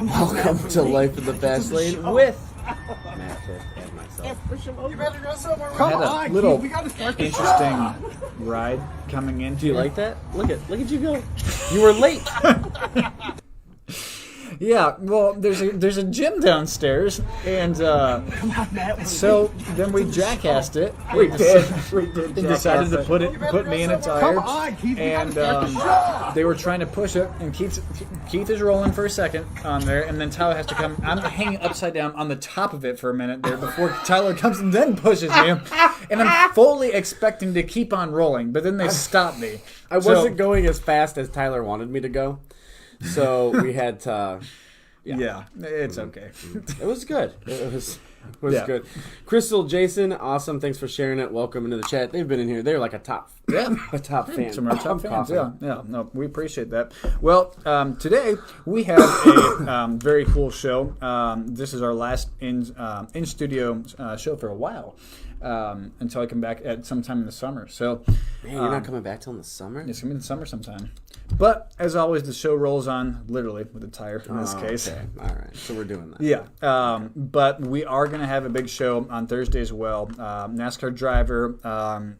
Welcome to Life in the Fast Lane with Matt Tiff and myself. You better go somewhere. Had a little interesting ride coming in. Do you like that? Look at you go. You were late. Yeah, well, there's a gym downstairs, and so then we jackassed it. We did. And decided to put me in a tire, and they were trying to push it, and Keith is rolling for a second on there, and then Tyler has to come. I'm hanging upside down on the top of it for a minute there before Tyler comes and then pushes me, and I'm fully expecting to keep on rolling, but then they stopped me. I wasn't going as fast as Tyler wanted me to go, so we had to. Yeah, it's okay. It was good. It was good. Crystal, Jason, awesome. Thanks for sharing it. Welcome into the chat. They've been in here. They're like a top fan. Some of our top fans. Yeah. No, we appreciate that. Well, today we have a very cool show. This is our last in studio show for a while. Until I come back at sometime in the summer. So, man, you're not coming back till in the summer? It's going to be in the summer sometime. But, as always, the show rolls on, literally, with a tire in this case. Okay. All right. So we're doing that. Yeah. But we are going to have a big show on Thursday as well. NASCAR driver,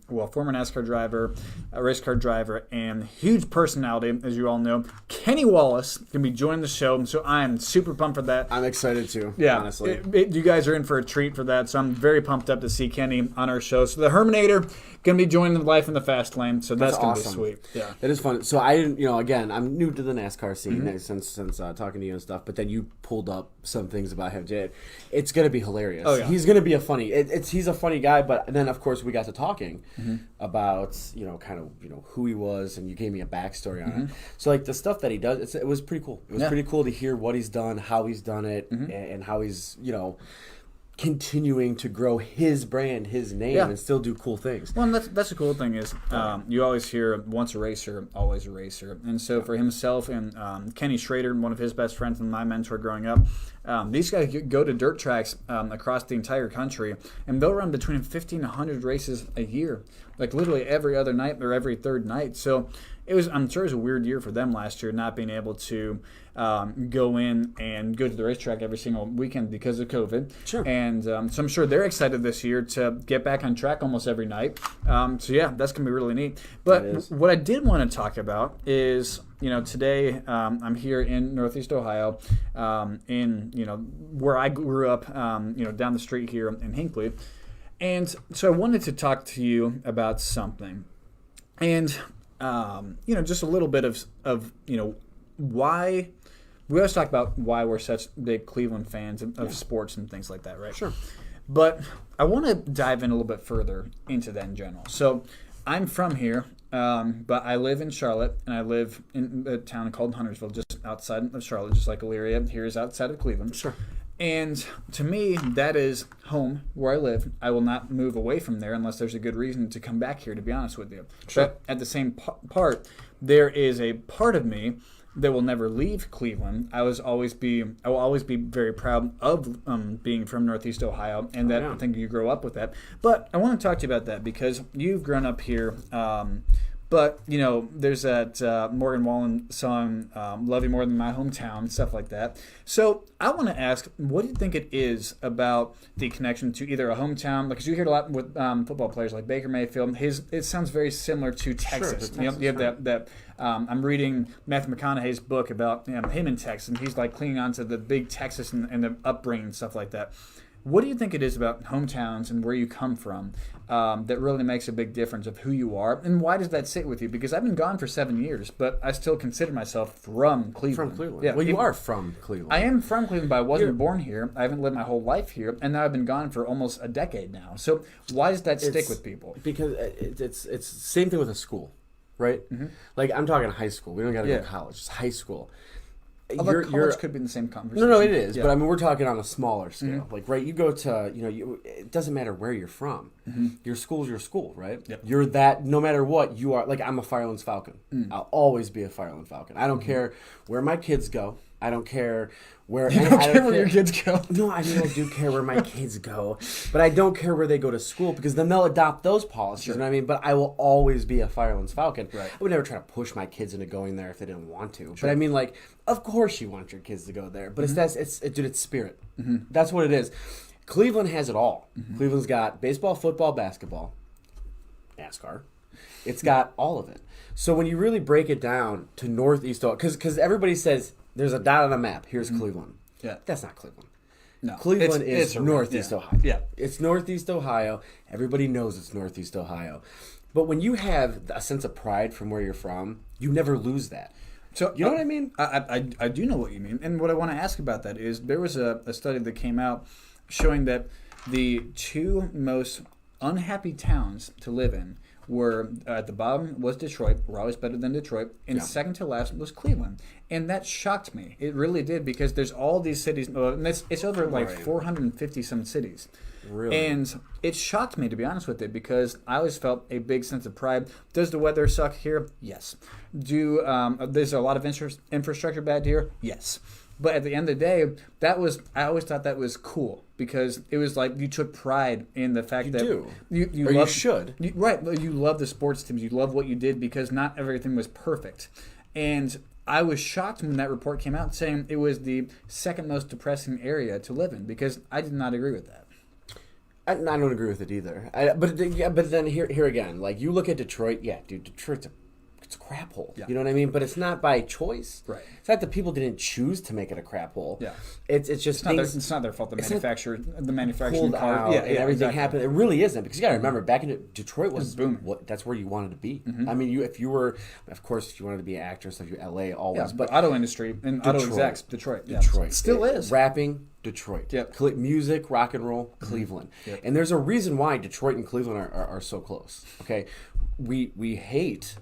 former NASCAR driver, race car driver, and huge personality, as you all know, Kenny Wallace, going to be joining the show. So I am super pumped for that. I'm excited too, honestly. You guys are in for a treat for that. So I'm very pumped up to see Kenny on our show. So the Herminator going to be joining the Life in the Fast Lane. So that's going to be sweet. Yeah. That is fun. So I didn't, again, I'm new to the NASCAR scene since talking to you and stuff, but then you pulled up some things about him. It's going to be hilarious. Oh, yeah. He's going to be he's a funny guy, but then of course we got to talking about, kind of, who he was, and you gave me a backstory on it. So like the stuff that he does, it was pretty cool. It was pretty cool to hear what he's done, how he's done it, and how he's, continuing to grow his brand, his name, and still do cool things. Well, and that's the cool thing is you always hear once a racer, always a racer. And so for himself and Kenny Schrader, one of his best friends and my mentor growing up, these guys go to dirt tracks across the entire country, and they'll run between 50 and 100 races a year, like literally every other night or every third night. So I'm sure it was a weird year for them last year, not being able to go in and go to the racetrack every single weekend because of COVID. Sure. And so I'm sure they're excited this year to get back on track almost every night. So yeah, that's going to be really neat. But what I did want to talk about is, today I'm here in Northeast Ohio, in, where I grew up, down the street here in Hinckley. And so I wanted to talk to you about something. And, just a little bit of why we always talk about why we're such big Cleveland fans of sports and things like that, right? Sure. But I want to dive in a little bit further into that in general. So I'm from here, but I live in Charlotte, and I live in a town called Huntersville, just outside of Charlotte, just like Elyria. Here is outside of Cleveland. Sure. And to me, that is home where I live. I will not move away from there unless there's a good reason to come back here, to be honest with you. Sure. But at the same part, there is a part of me that will never leave Cleveland. I will always be very proud of being from Northeast Ohio, and that I think you grow up with that. But I want to talk to you about that because you've grown up here. But, there's that Morgan Wallen song, Love You More Than My Hometown, stuff like that. So I want to ask, what do you think it is about the connection to either a hometown? Because you hear a lot with football players like Baker Mayfield. It sounds very similar to Texas. Sure, You have that I'm reading Matthew McConaughey's book about him in Texas, and he's like clinging on to the big Texas and the upbringing and stuff like that. What do you think it is about hometowns and where you come from that really makes a big difference of who you are? And why does that sit with you? Because I've been gone for 7 years, but I still consider myself from Cleveland. From Cleveland. Yeah, well, you are from Cleveland. I am from Cleveland, but I wasn't born here. I haven't lived my whole life here, and now I've been gone for almost a decade now. So why does that stick with people? Because it's the same thing with a school, right? Like, I'm talking high school. We don't got to go to college. It's high school. College could be in the same conversation. No, it is. Yeah. But I mean, we're talking on a smaller scale. Like, right, you go to, it doesn't matter where you're from. Your school's your school, right? Yep. You're that, no matter what, you are. Like, I'm a Firelands Falcon. I'll always be a Fireland Falcon. I don't care where my kids go. I don't care where. You don't care where your kids go. No, I mean I do care where my kids go, but I don't care where they go to school because then they'll adopt those policies. Sure. You know what I mean? But I will always be a Firelands Falcon. Right. I would never try to push my kids into going there if they didn't want to. Sure. But I mean, like, of course you want your kids to go there, but it's spirit. That's what it is. Cleveland has it all. Cleveland's got baseball, football, basketball, NASCAR. It's got all of it. So when you really break it down to Northeast Ohio, because everybody says there's a dot on a map. Here's Cleveland. Yeah, that's not Cleveland. No, Cleveland is Northeast Ohio. Yeah, it's Northeast Ohio. Everybody knows it's Northeast Ohio. But when you have a sense of pride from where you're from, you never lose that. So you know what I mean? I do know what you mean. And what I want to ask about that is there was a study that came out showing that the two most unhappy towns to live in were at the bottom was Detroit. We're always better than Detroit. And second to last was Cleveland. And that shocked me. It really did because there's all these cities. And it's over like 450 some cities. Really? And it shocked me, to be honest with it, because I always felt a big sense of pride. Does the weather suck here? Yes. There's a lot of infrastructure bad here? Yes. But at the end of the day, I always thought that was cool because it was like you took pride in the fact that you should. You love the sports teams. You love what you did because not everything was perfect. And I was shocked when that report came out saying it was the second most depressing area to live in because I did not agree with that. I don't agree with it either. But then here again, like you look at Detroit, dude, Detroit's it's a crap hole. Yeah. You know what I mean? But it's not by choice. Right. It's not that people didn't choose to make it a crap hole. Yeah. It's just it's not their fault. The manufacturing car, and everything happened. It really isn't because you got to remember back in Detroit was booming. That's where you wanted to be. I mean, if you wanted to be an actor and stuff, you LA always. Yeah, but auto industry and auto execs, Detroit. Still is rapping. Detroit. Yep. Music, rock and roll, Cleveland. Yep. And there's a reason why Detroit and Cleveland are so close. Okay, we hate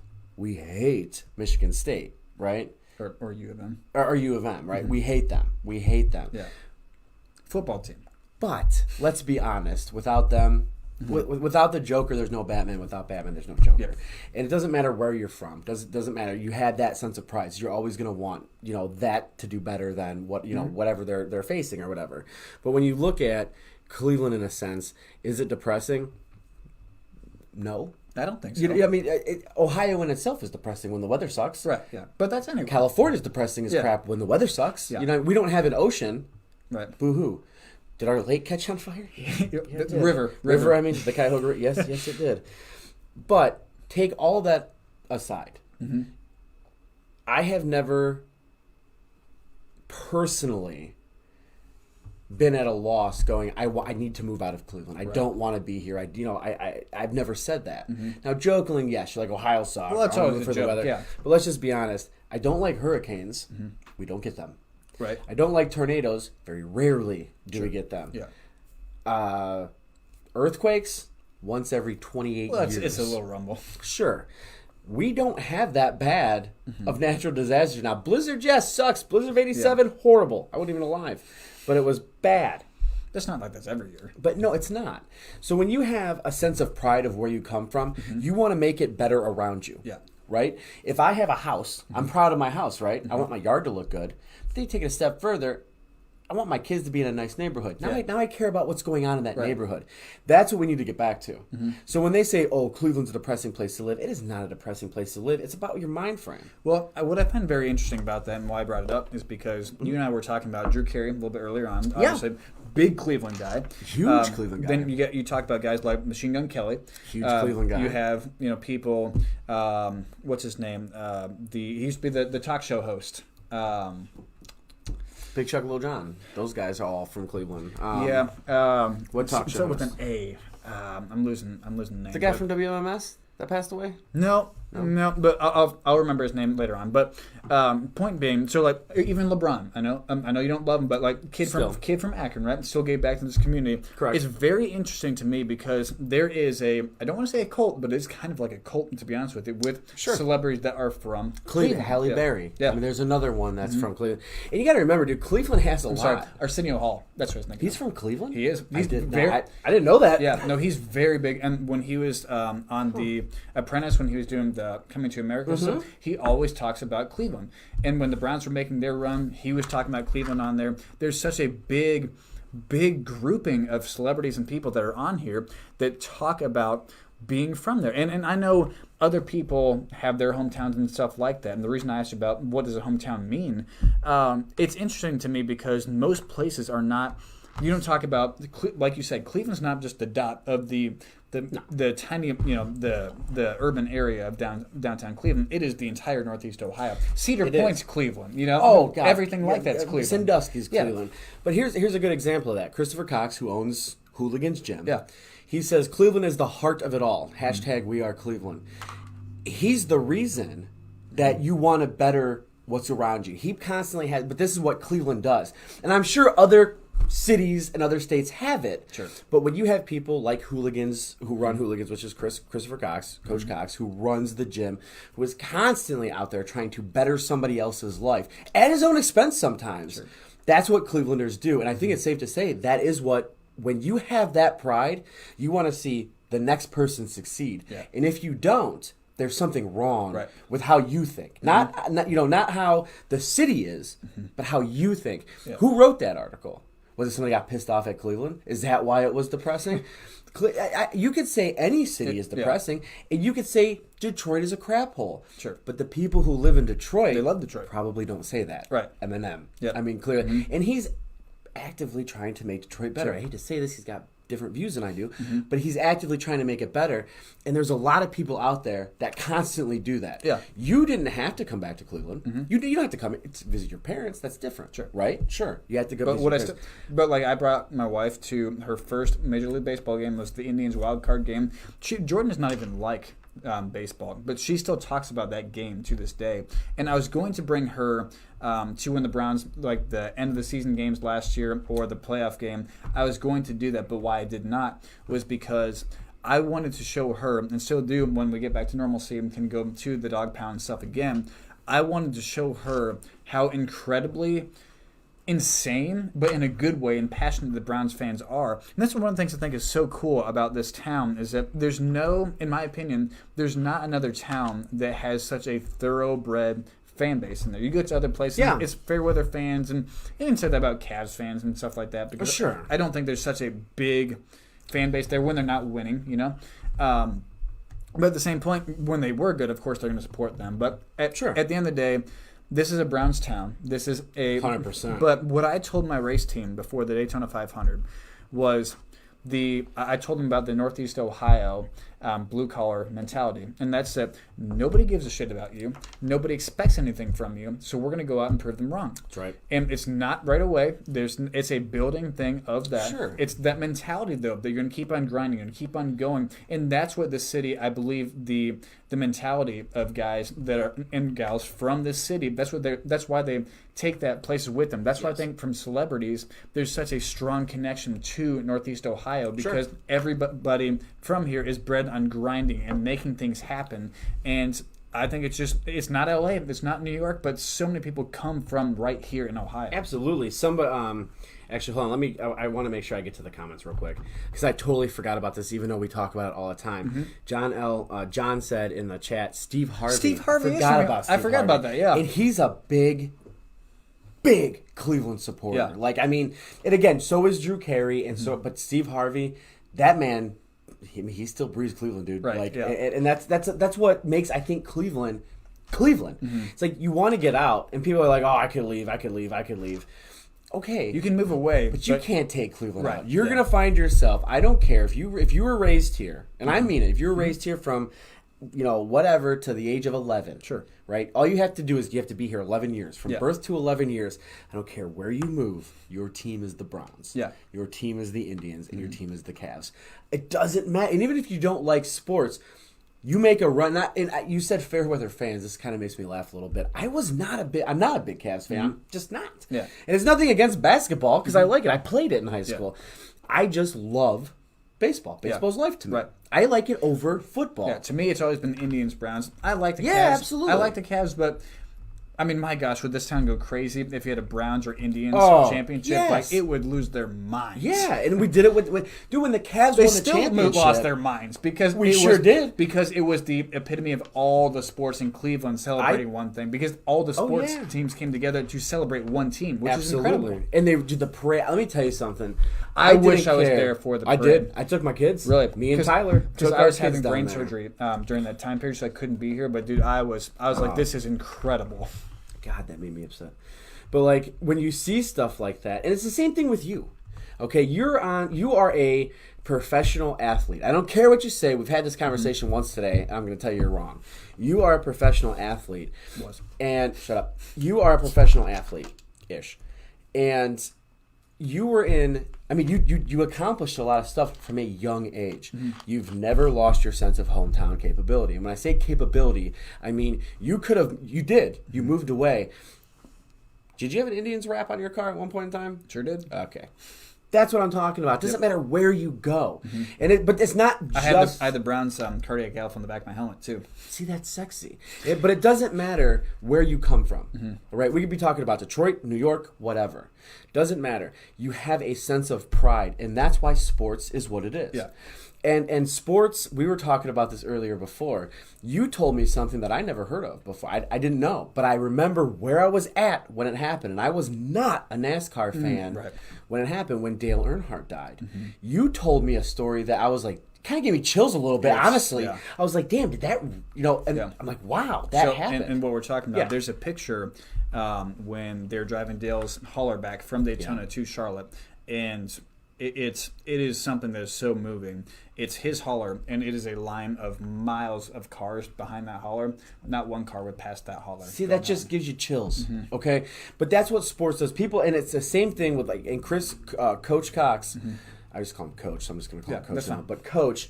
Michigan State, right? Or U of M. Or U of M, right? We hate them. Yeah. Football team. But let's be honest, without them, without the Joker, there's no Batman. Without Batman, there's no Joker. Yep. And it doesn't matter where you're from. Doesn't matter. You had that sense of pride. So you're always going to want, that to do better than what, whatever they're facing or whatever. But when you look at Cleveland in a sense, is it depressing? No. I don't think so. I mean, Ohio in itself is depressing when the weather sucks. Right, yeah. But that's anyway. California's depressing as crap when the weather sucks. Yeah. We don't have an ocean. Right. Boo-hoo. Did our lake catch on fire? River. I mean, the Cuyahoga River. Yes, it did. But take all that aside. I have never personally been at a loss going, I need to move out of Cleveland. I don't want to be here. I've never said that. Now, joking, yes, you're like, Ohio sucks. Well, that's always a joke, yeah. But let's just be honest. I don't like hurricanes. We don't get them. Right. I don't like tornadoes. Very rarely do we get them. Yeah. Earthquakes, once every 28 years. It's a little rumble. Sure. We don't have that bad of natural disasters. Now, blizzard, yes, sucks. Blizzard of 87, horrible. I wasn't even alive. But it was bad. That's not like that's every year. But no, it's not. So when you have a sense of pride of where you come from, you want to make it better around you. Yeah. Right? If I have a house, I'm proud of my house, right? I want my yard to look good. But then you take it a step further, I want my kids to be in a nice neighborhood. Now I care about what's going on in that neighborhood. That's what we need to get back to. So when they say, Cleveland's a depressing place to live, it is not a depressing place to live. It's about your mind frame. Well, what I find very interesting about that and why I brought it up is because you and I were talking about Drew Carey a little bit earlier on. Obviously, big Cleveland guy. Huge Cleveland guy. Then you talked about guys like Machine Gun Kelly. Huge Cleveland guy. You have people, what's his name? He used to be the talk show host. Big Chuck, Lil John. Those guys are all from Cleveland. What talk show? So with an A. I'm losing the name. The guy from WMS that passed away? No, but I'll remember his name later on. But point being, so like even LeBron, I know you don't love him, but like kid from Akron, right? Still gave back to this community. Correct. It's very interesting to me because there is I don't want to say a cult, but it's kind of like a cult to be honest with you, with celebrities that are from Cleveland. Halle Berry. Yeah. I mean, there's another one that's from Cleveland, and you got to remember, dude, Cleveland has a lot. Sorry, Arsenio Hall. That's what his name. He's from Cleveland. He is. I didn't know that. Yeah, no, he's very big. And when he was on The Apprentice, when he was doing Coming to America. So he always talks about Cleveland. And when the Browns were making their run, he was talking about Cleveland on there. There's such a big grouping of celebrities and people that are on here that talk about being from there. And I know other people have their hometowns and stuff like that. And the reason I asked you about what does a hometown mean, it's interesting to me because most places are not, you don't talk about, like you said, Cleveland's not just the dot of the tiny, the urban area of downtown Cleveland. It is the entire Northeast Ohio. Cedar Point's Cleveland, Oh, God. Everything like that's Cleveland. Sandusky's Cleveland. But here's a good example of that. Christopher Cox, who owns Hooligans Gym. Yeah. He says, Cleveland is the heart of it all. # we are Cleveland. He's the reason that you want to better what's around you. He constantly has, but this is what Cleveland does. And I'm sure other cities and other states have it. Sure. But when you have people like Hooligans, who run Hooligans, which is Christopher Cox, Coach Cox, who runs the gym, who is constantly out there trying to better somebody else's life at his own expense sometimes. Sure. That's what Clevelanders do. And I think it's safe to say that is what, when you have that pride, you want to see the next person succeed. Yeah. And if you don't, there's something wrong Right. with how you think. Not how the city is, but how you think. Yeah. Who wrote that article? Was it somebody got pissed off at Cleveland? Is that why it was depressing? You could say any city is depressing, and you could say Detroit is a crap hole. Sure. But the people who live in Detroit, They love Detroit. probably don't say that. Right. Eminem. Yeah. I mean, clearly. And he's actively trying to make Detroit better. Sure. I hate to say this, he's got different views than I do, but he's actively trying to make it better. And there's a lot of people out there that constantly do that. Yeah. You didn't have to come back to Cleveland. You don't have to come to visit your parents. That's different. Sure. Right? Sure. You have to go But visit what your I parents. but like I brought my wife to her first Major League Baseball game was the Indians wild card game. Jordan is not even like baseball, but she still talks about that game to this day. And I was going to bring her to when the Browns, like the end of the season games last year or the playoff game. I was going to do that, but why I did not was because I wanted to show her, and still do when we get back to normalcy and can go to the dog pound stuff again. I wanted to show her how incredibly insane, but in a good way, and passionate the Browns fans are. And that's one of the things I think is so cool about this town is that there's no, in my opinion, there's not another town that has such a thoroughbred fan base in there. You go to other places, it's fair weather fans, and you can say that about Cavs fans and stuff like that. Because sure. I don't think there's such a big fan base there when they're not winning, But at the same point, when they were good, of course, they're going to support them. But at the end of the day, this is a Browns town. This is a 100%. But what I told my race team before the Daytona 500 was I told them about the Northeast Ohio blue collar mentality, and that's that nobody gives a shit about you, nobody expects anything from you, so we're going to go out and prove them wrong. That's right. And it's not right away. It's a building thing of that. Sure. It's that mentality though that you're going to keep on grinding, you're going to keep on going, and that's what the city, I believe, the mentality of guys that are and gals from this city. That's why they take that places with them. That's why I think from celebrities there's such a strong connection to Northeast Ohio because everybody from here is bred on grinding and making things happen. And I think it's not LA, it's not New York, but so many people come from right here in Ohio. Absolutely. Actually, hold on. I want to make sure I get to the comments real quick because I totally forgot about this, even though we talk about it all the time. John said in the chat, Steve Harvey. I forgot about that. Yeah, and he's a big Cleveland supporter. Yeah. Like, I mean, and again, so is Drew Carey, and but Steve Harvey, that man, he still breathes Cleveland, dude. Right. Like, yeah. and that's what makes, I think, Cleveland. It's like you want to get out, and people are like, oh, I could leave. Okay, You can move away, but you can't take Cleveland Right, out. You're yeah. gonna find yourself. I don't care if you were raised here, and I mean it. If you were raised here from, whatever to the age of 11, Sure. right? All you have to do is you have to be here 11 years, from Yeah. birth to 11 years. I don't care where you move. Your team is the Browns. Yeah. Your team is the Indians, and your team is the Cavs. It doesn't matter. And even if you don't like sports, you make a run. You said fair weather fans. This kind of makes me laugh a little bit. I'm not a big Cavs fan. I'm just not. Yeah. And it's nothing against basketball because I like it. I played it in high school. I just love baseball. Baseball's life to me. Right. I like it over football. Yeah, to me, it's always been the Indians, Browns. I like the Cavs. Yeah, absolutely. I like the Cavs, but I mean, my gosh, would this town go crazy if you had a Browns or Indians championship? Yes. Like, it would lose their minds. Yeah, and we did it with when the Cavs They won the still championship. lost their minds because We sure did. Because it was the epitome of all the sports in Cleveland celebrating one thing. Because all the sports teams came together to celebrate one team, which is incredible. And they did the parade. Let me tell you something. I wish I was there for the parade. I did. I took my kids. Really? Me and Tyler. Because Took I was our kids having down brain there. surgery during that time period, so I couldn't be here. But dude, I was like, this is incredible. God, that made me upset. But like when you see stuff like that, and it's the same thing with you. Okay, you are a professional athlete. I don't care what you say. We've had this conversation once today, and I'm going to tell you you're wrong. You are a professional athlete. And shut up. You are a professional athlete-ish. And you were in, I mean, you accomplished a lot of stuff from a young age. You've never lost your sense of hometown capability. And when I say capability, I mean you moved away. Did you have an Indians wrap on your car at one point in time? Sure did. Okay. That's what I'm talking about. It doesn't matter where you go. But it's not just... I had the Browns cardiac alpha on the back of my helmet, too. See, that's sexy. But it doesn't matter where you come from. Right? We could be talking about Detroit, New York, whatever. Doesn't matter. You have a sense of pride, and that's why sports is what it is. Yeah. And sports, we were talking about this earlier before. You told me something that I never heard of before. I didn't know, but I remember where I was at when it happened. And I was not a NASCAR fan when it happened, when Dale Earnhardt died. You told me a story that I was like, kind of gave me chills a little bit, honestly. Yeah. I was like, damn, did that, and I'm like, wow, that happened. And what we're talking about, there's a picture when they're driving Dale's hauler back from Daytona to Charlotte, and it is something that is so moving. It's his hauler, and it is a line of miles of cars behind that hauler. Not one car would pass that hauler. See, that just gives you chills, okay? But that's what sports does. People, and it's the same thing with Coach Cox. I just call him Coach, so I'm just going to call him Coach now. But Coach,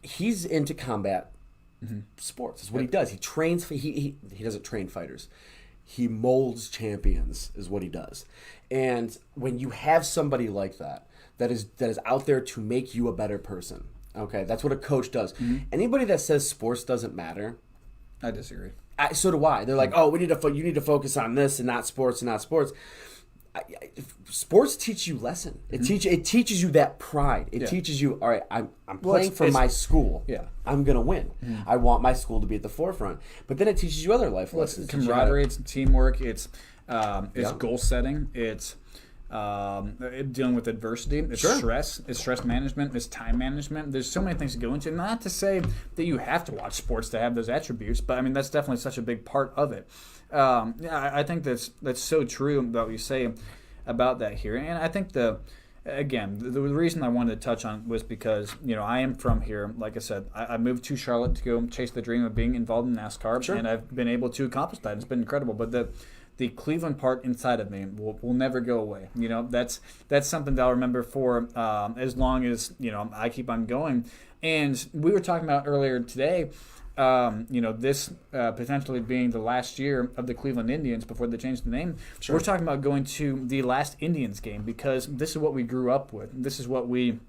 he's into combat sports. That's what he does. He trains. He doesn't train fighters. He molds champions is what he does. And when you have somebody like that is out there to make you a better person, okay, that's what a coach does. Anybody that says sports doesn't matter, I disagree. So do I. They're like, oh, you need to focus on this and not sports and not sports. Sports teach you lesson. It teaches you that pride. It teaches you, all right, I'm playing for my school. Yeah, I'm gonna win. I want my school to be at the forefront. But then it teaches you other life lessons. It's camaraderie. It's teamwork. It's goal setting. It's dealing with adversity. It's stress. It's stress management. It's time management. There's so many things to go into. Not to say that you have to watch sports to have those attributes, but I mean that's definitely such a big part of it. I think that's so true about what you say about that here, and I think the reason I wanted to touch on was because I am from here. Like I said, I moved to Charlotte to go chase the dream of being involved in NASCAR, and I've been able to accomplish that. It's been incredible, but the Cleveland part inside of me will never go away. That's something that I'll remember for as long as I keep on going. And we were talking about earlier today. This potentially being the last year of the Cleveland Indians before they changed the name. We're talking about going to the last Indians game because this is what we grew up with. This is what we,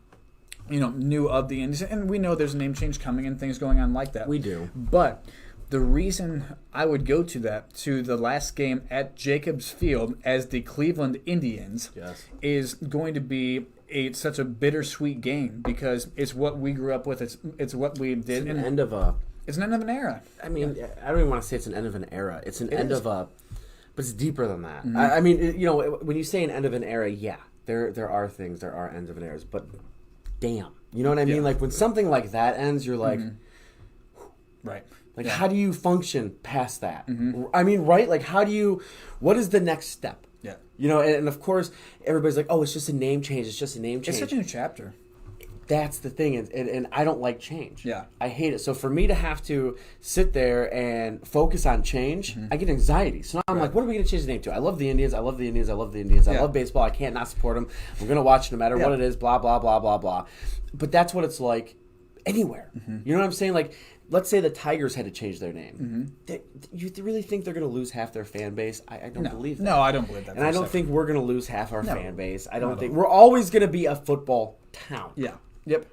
knew of the Indians. And we know there's a name change coming and things going on like that. We do. But the reason I would go to the last game at Jacobs Field as the Cleveland Indians is going to be such a bittersweet game because it's what we grew up with. It's what we did. It's an end of an era. I mean, I don't even want to say it's an end of an era. It's an end of a, but it's deeper than that. I mean, when you say an end of an era, there are things, there are ends of an eras, but damn, you know what I mean? Like when something like that ends, you're like, right. Like how do you function past that? I mean, right? Like what is the next step? Yeah. And of course, everybody's like, oh, it's just a name change. It's just a name change. It's such a new chapter. That's the thing, and I don't like change. Yeah. I hate it. So for me to have to sit there and focus on change, I get anxiety. So now I'm like, what are we going to change the name to? I love the Indians. I love the Indians. I love the Indians. I love baseball. I can't not support them. I'm going to watch no matter what it is, blah, blah, blah, blah, blah. But that's what it's like anywhere. You know what I'm saying? Like, let's say the Tigers had to change their name. You really think they're going to lose half their fan base? I don't believe that. No, I don't believe that. And I don't think we're going to lose half our fan base. I don't think. We're always going to be a football town. Yeah. Yep.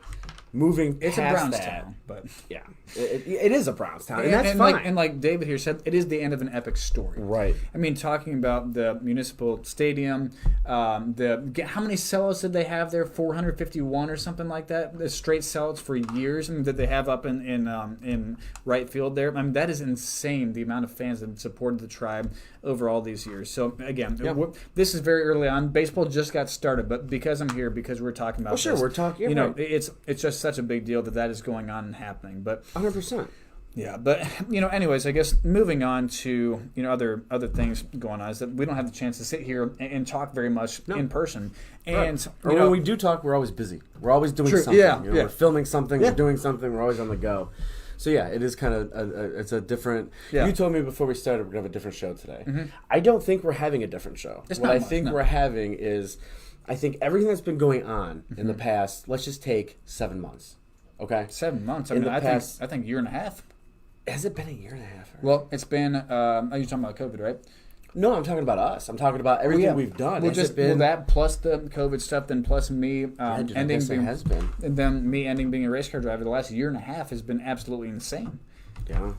moving It's a past Brownstown, but yeah, it is a Brownstown, and that's fine. Like David here said, it is the end of an epic story. Right. I mean, talking about the municipal stadium, how many sellouts did they have there? 451 or something like that. The straight sellouts for years, and that they have up in right field there. I mean, that is insane. The amount of fans that have supported the Tribe over all these years. So again, this is very early on. Baseball just got started, but because I'm here, because we're talking about, we're talking. You know, it's just such a big deal that is going on and happening. But 100%. Yeah, but anyways, I guess moving on to other things going on is that we don't have the chance to sit here and talk very much in person. And when we do talk, we're always busy. We're always doing something. Yeah, we're filming something. We're doing something. We're always on the go. So yeah, it is kind of it's a different. Yeah. You told me before we started we're gonna have a different show today. Mm-hmm. I don't think we're having a different show. What I think we're having is, I think everything that's been going on in the past. Let's just take 7 months. Okay. 7 months. I think a year and a half. Has it been a year and a half? Well, it's been. Are you talking about COVID, right? No, I'm talking about us. I'm talking about everything we've done. Well, that plus the COVID stuff, then plus me ending being a race car driver. The last year and a half has been absolutely insane. Yeah.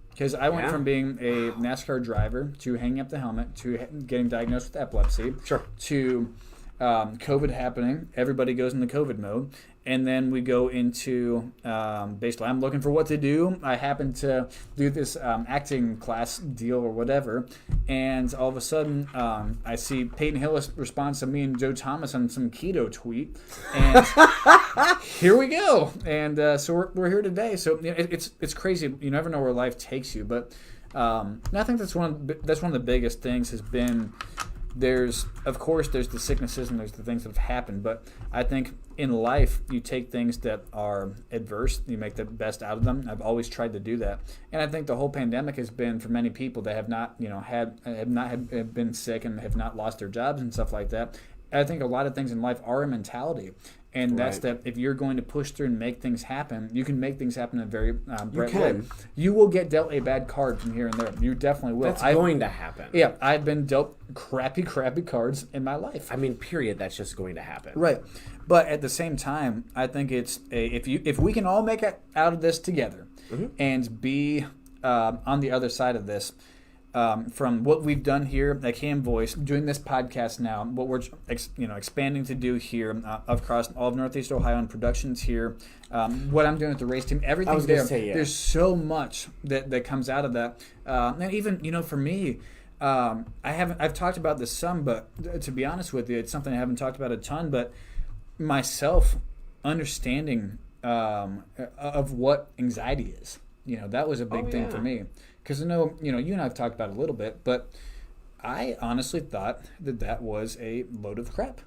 Because I went from being a NASCAR driver to hanging up the helmet to getting diagnosed with epilepsy. Sure. To COVID happening. Everybody goes into COVID mode. And then we go into, basically, I'm looking for what to do. I happen to do this acting class deal or whatever. And all of a sudden, I see Peyton Hillis responds to me and Joe Thomas on some keto tweet. And here we go. And so we're here today. So it's crazy. You never know where life takes you. But I think that's one of the biggest things has been, there's the sicknesses and there's the things that have happened. But I think in life, you take things that are adverse, you make the best out of them. I've always tried to do that, and I think the whole pandemic has been for many people that have not, have been sick and have not lost their jobs and stuff like that. I think a lot of things in life are a mentality, and that's that if you're going to push through and make things happen, you can make things happen in a very bright way. You will get dealt a bad card from here and there. You definitely will. That's going to happen. Yeah, I've been dealt crappy cards in my life. I mean, period. That's just going to happen. Right. But at the same time, I think it's if we can all make it out of this together and be on the other side of this, from what we've done here at Cam Voice, doing this podcast now, what we're expanding to do here across all of Northeast Ohio and productions here, what I'm doing with the race team, everything there. There's so much that comes out of that, and even for me. I've talked about this some, but to be honest with you, it's something I haven't talked about a ton. But myself understanding of what anxiety is, that was a big thing for me. Because I know, you and I have talked about it a little bit, but I honestly thought that was a load of crap.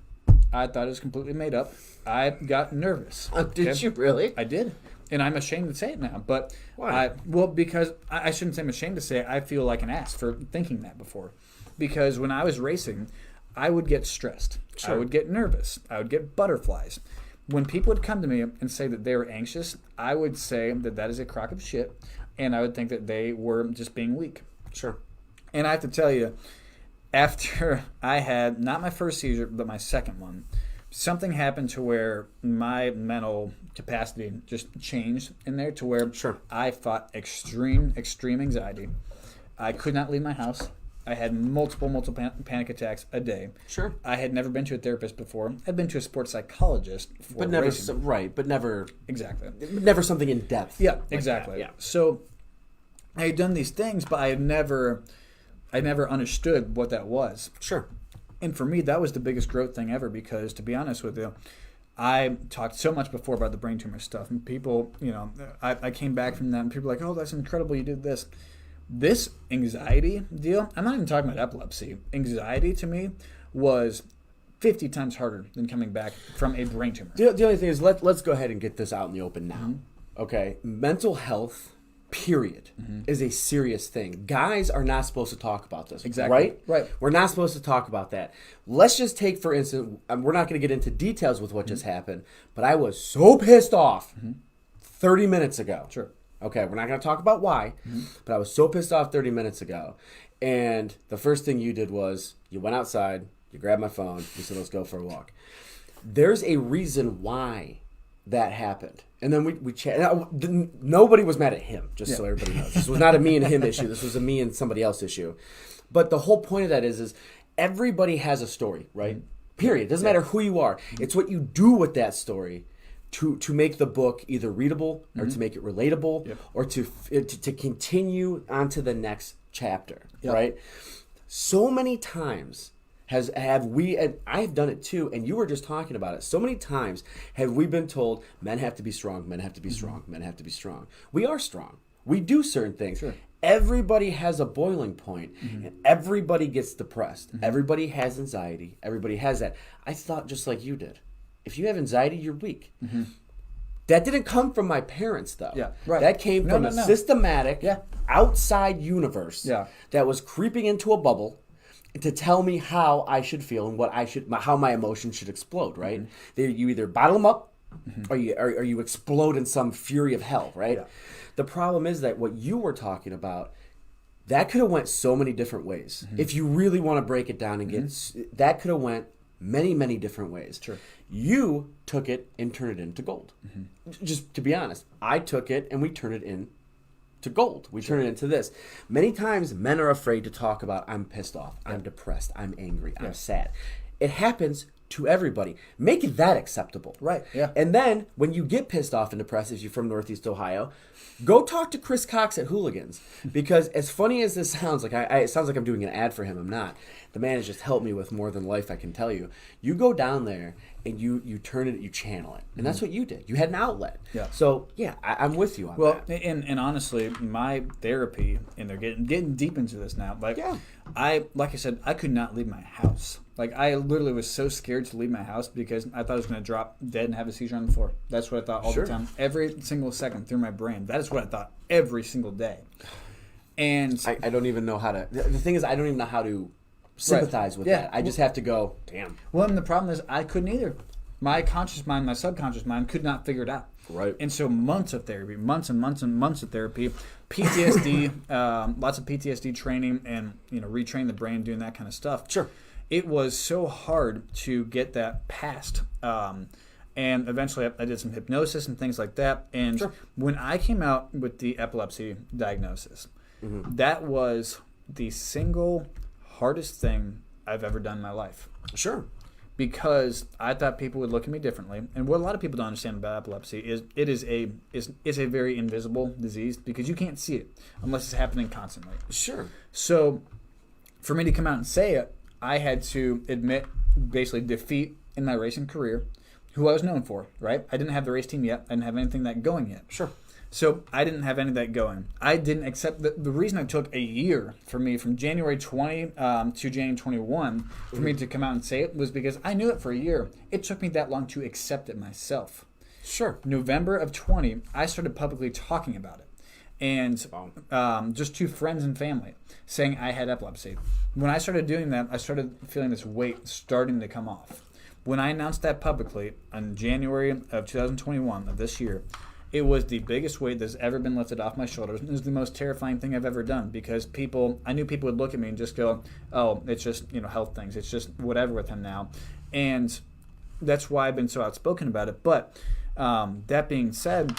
I thought it was completely made up. I got nervous. Did you really? I did. And I'm ashamed to say it now. But why? Because I shouldn't say I'm ashamed to say it. I feel like an ass for thinking that before. Because when I was racing, I would get stressed. Sure. I would get nervous. I would get butterflies. When people would come to me and say that they were anxious, I would say that is a crock of shit. And I would think that they were just being weak. Sure. And I have to tell you, after I had, not my first seizure, but my second one, something happened to where my mental capacity just changed in there to where I fought extreme anxiety. I could not leave my house. I had multiple panic attacks a day. Sure. I had never been to a therapist before. I'd been to a sports psychologist for but never racing. but never exactly. Never something in depth. Yeah, exactly. Yeah. So I had done these things, but I never understood what that was. Sure. And for me, that was the biggest growth thing ever because, to be honest with you, I talked so much before about the brain tumor stuff. And people, I came back from that and people were like, oh, that's incredible, you did this. This anxiety deal, I'm not even talking about epilepsy. Anxiety to me was 50 times harder than coming back from a brain tumor. The only thing is, let's go ahead and get this out in the open now. Mm-hmm. Okay? Mental health, period, is a serious thing. Guys are not supposed to talk about this. Exactly. Right? We're not supposed to talk about that. Let's just take, for instance, we're not going to get into details with what just happened, but I was so pissed off 30 minutes ago. Sure. Okay, we're not going to talk about why, but I was so pissed off 30 minutes ago. And the first thing you did was you went outside, you grabbed my phone, you said, let's go for a walk. There's a reason why that happened. And then we chat. Nobody was mad at him, just so everybody knows. This was not a me and him issue. This was a me and somebody else issue. But the whole point of that is everybody has a story, right? Period. It doesn't matter who you are. It's what you do with that story to make the book either readable or to make it relatable or to continue on to the next chapter, right? So many times have we, and I've done it too, and you were just talking about it, so many times have we been told men have to be strong, men have to be strong, men have to be strong. We are strong. We do certain things. Sure. Everybody has a boiling point, and everybody gets depressed. Everybody has anxiety. Everybody has that. I thought just like you did. If you have anxiety, you're weak. That didn't come from my parents, though. Yeah, right. That came from a systematic outside universe that was creeping into a bubble to tell me how I should feel and how my emotions should explode, right? You either bottle them up or you explode in some fury of hell, right? The problem is that what you were talking about, that could have went so many different ways. If you really want to break it down and that could have went many, many different ways. Sure. You took it and turned it into gold. Just to be honest, I took it and we turned it into gold. We turn it into this. Many times men are afraid to talk about, I'm pissed off, I'm depressed, I'm angry, I'm sad. It happens to everybody. Make that acceptable. Right. Yeah. And then when you get pissed off and depressed, if you're from Northeast Ohio, go talk to Chris Cox at Hooligans. Because as funny as this sounds, it sounds like I'm doing an ad for him. I'm not. The man has just helped me with more than life, I can tell you. You go down there and you turn it, you channel it. And that's what you did. You had an outlet. Yeah. So, I'm with you on that. Well, and honestly, my therapy, and they're getting deep into this now. Like I said, I could not leave my house. Like, I literally was so scared to leave my house because I thought I was going to drop dead and have a seizure on the floor. That's what I thought all the time. Every single second through my brain. That is what I thought every single day. And I don't even know how to... The thing is, I don't even know how to sympathize with that. I just have to go, damn. Well, and the problem is I couldn't either. My conscious mind, my subconscious mind could not figure it out. Right. And so months of therapy, months and months and months of therapy, PTSD, lots of PTSD training and, retrain the brain, doing that kind of stuff. Sure. It was so hard to get that past. And eventually I did some hypnosis and things like that. And when I came out with the epilepsy diagnosis, that was the single hardest thing I've ever done in my life. Sure. Because I thought people would look at me differently. And what a lot of people don't understand about epilepsy is it is a very invisible disease because you can't see it unless it's happening constantly. Sure. So for me to come out and say it, I had to admit basically defeat in my racing career who I was known for, right? I didn't have the race team yet. I didn't have anything that going yet. Sure. So I didn't have any of that going. I didn't accept the reason it took a year for me from January 20 to January 21 for me to come out and say it was because I knew it for a year. It took me that long to accept it myself. Sure. November of 20, I started publicly talking about it. And just to friends and family saying I had epilepsy. When I started doing that, I started feeling this weight starting to come off. When I announced that publicly in January of 2021 of this year, it was the biggest weight that's ever been lifted off my shoulders. It was the most terrifying thing I've ever done because I knew people would look at me and just go, oh, it's just, health things. It's just whatever with him now. And that's why I've been so outspoken about it. But that being said,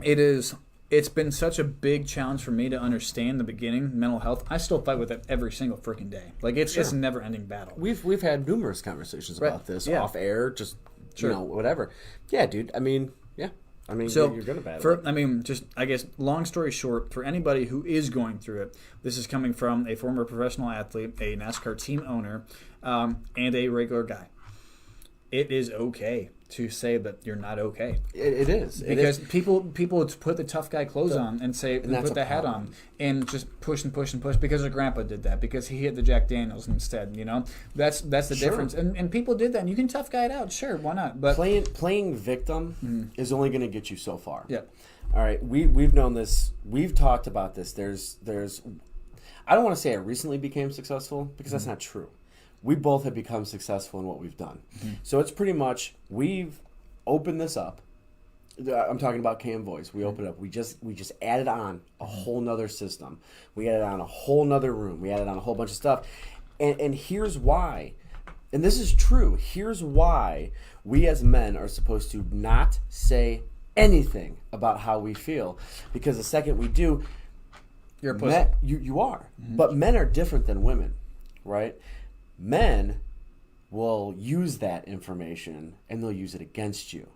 it's been such a big challenge for me to understand the beginning, mental health. I still fight with it every single freaking day. Like, it's just a never-ending battle. We've had numerous conversations about this off air, just, whatever. Yeah, dude. So you're going to battle. I guess, long story short, for anybody who is going through it, this is coming from a former professional athlete, a NASCAR team owner, and a regular guy. It is okay to say that you're not okay. It is. Because people put the tough guy clothes on and say, and put the hat on and just push and push and push because their grandpa did that, because he hit the Jack Daniels instead, That's the difference. And people did that, and you can tough guy it out. Sure, why not? But playing victim is only going to get you so far. Yeah. All right, we've known this. We've talked about this. There's I don't want to say I recently became successful because that's not true. We both have become successful in what we've done. So it's pretty much, we've opened this up. I'm talking about KM Voice. We opened it up. We just added on a whole nother system. We added on a whole nother room. We added on a whole bunch of stuff. And here's why. And this is true. Here's why we as men are supposed to not say anything about how we feel, because the second we do, you're a pussy. You are. But men are different than women, right? Men will use that information and they'll use it against you.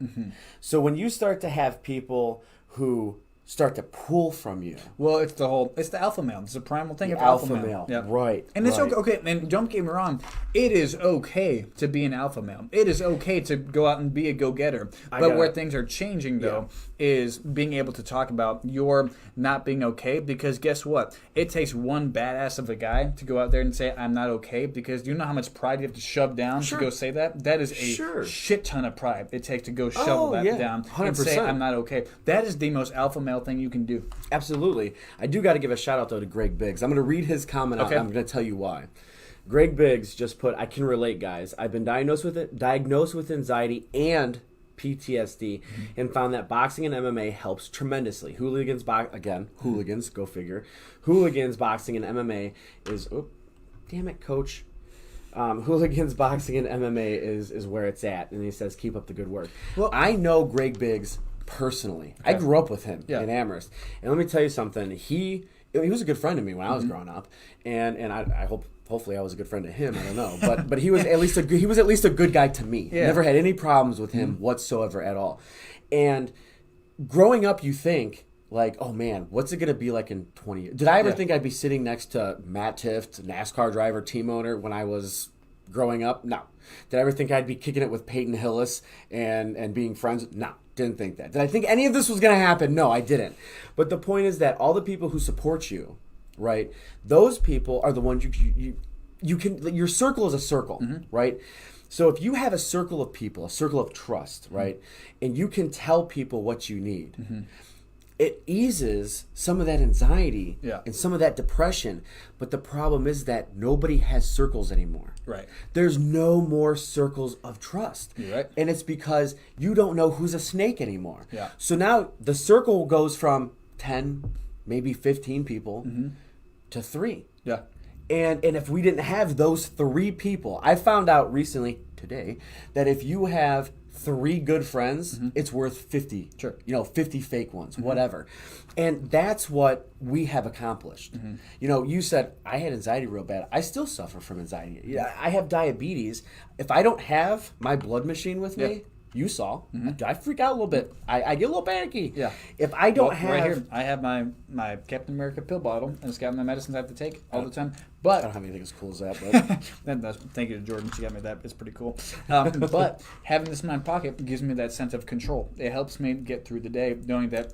So when you start to have people who start to pull from you. Well, it's the alpha male. It's a primal thing. The of alpha male. Yeah. Right. And it's right. okay. And don't get me wrong. It is okay to be an alpha male. It is okay to go out and be a go-getter. But where things are changing, though, is being able to talk about your not being okay. Because guess what? It takes one badass of a guy to go out there and say, I'm not okay. Because do you know how much pride you have to shove down to go say that? That is a shit ton of pride it takes to go shovel that down 100%. And say, I'm not okay. That is the most alpha male thing you can do. Absolutely. I do got to give a shout out though to Greg Biggs. I'm going to read his comment out. I'm going to tell you why. Greg Biggs just put, I can relate, guys. I've been diagnosed with anxiety and PTSD and found that boxing and MMA helps tremendously. Hooligans, go figure. Hooligans, boxing, and MMA is, damn it, coach. Hooligans, boxing, and MMA is where it's at. And he says, keep up the good work. Well, I know Greg Biggs personally. I grew up with him in Amherst. And let me tell you something. He was a good friend to me when I was growing up. And I hopefully I was a good friend to him. I don't know. But he was at least a good guy to me. Yeah. Never had any problems with him whatsoever at all. And growing up, you think, like, oh man, what's it going to be like in 20 years? Did I ever think I'd be sitting next to Matt Tifft, NASCAR driver, team owner, when I was growing up? No. Did I ever think I'd be kicking it with Peyton Hillis and being friends? No. Didn't think that. Did I think any of this was going to happen? No, I didn't. But the point is that all the people who support you, right, those people are the ones you can, your circle is a circle, right? So if you have a circle of people, a circle of trust, right, and you can tell people what you need, it eases some of that anxiety and some of that depression. But the problem is that nobody has circles anymore. Right. There's no more circles of trust. You're right. And it's because you don't know who's a snake anymore. Yeah. So now the circle goes from 10, maybe 15 people to 3. Yeah. And if we didn't have those 3 people, I found out recently, today, that if you have 3 good friends, it's worth 50. Sure. 50 fake ones, whatever. And that's what we have accomplished. You said, I had anxiety real bad. I still suffer from anxiety. I have diabetes. If I don't have my blood machine with me, you saw, I freak out a little bit. I get a little panicky. Yeah. If I don't have... Right here, I have my Captain America pill bottle, and it's got my medicines I have to take all the time. But I don't have anything as cool as that. But thank you to Jordan. She got me that. It's pretty cool. But having this in my pocket gives me that sense of control. It helps me get through the day knowing that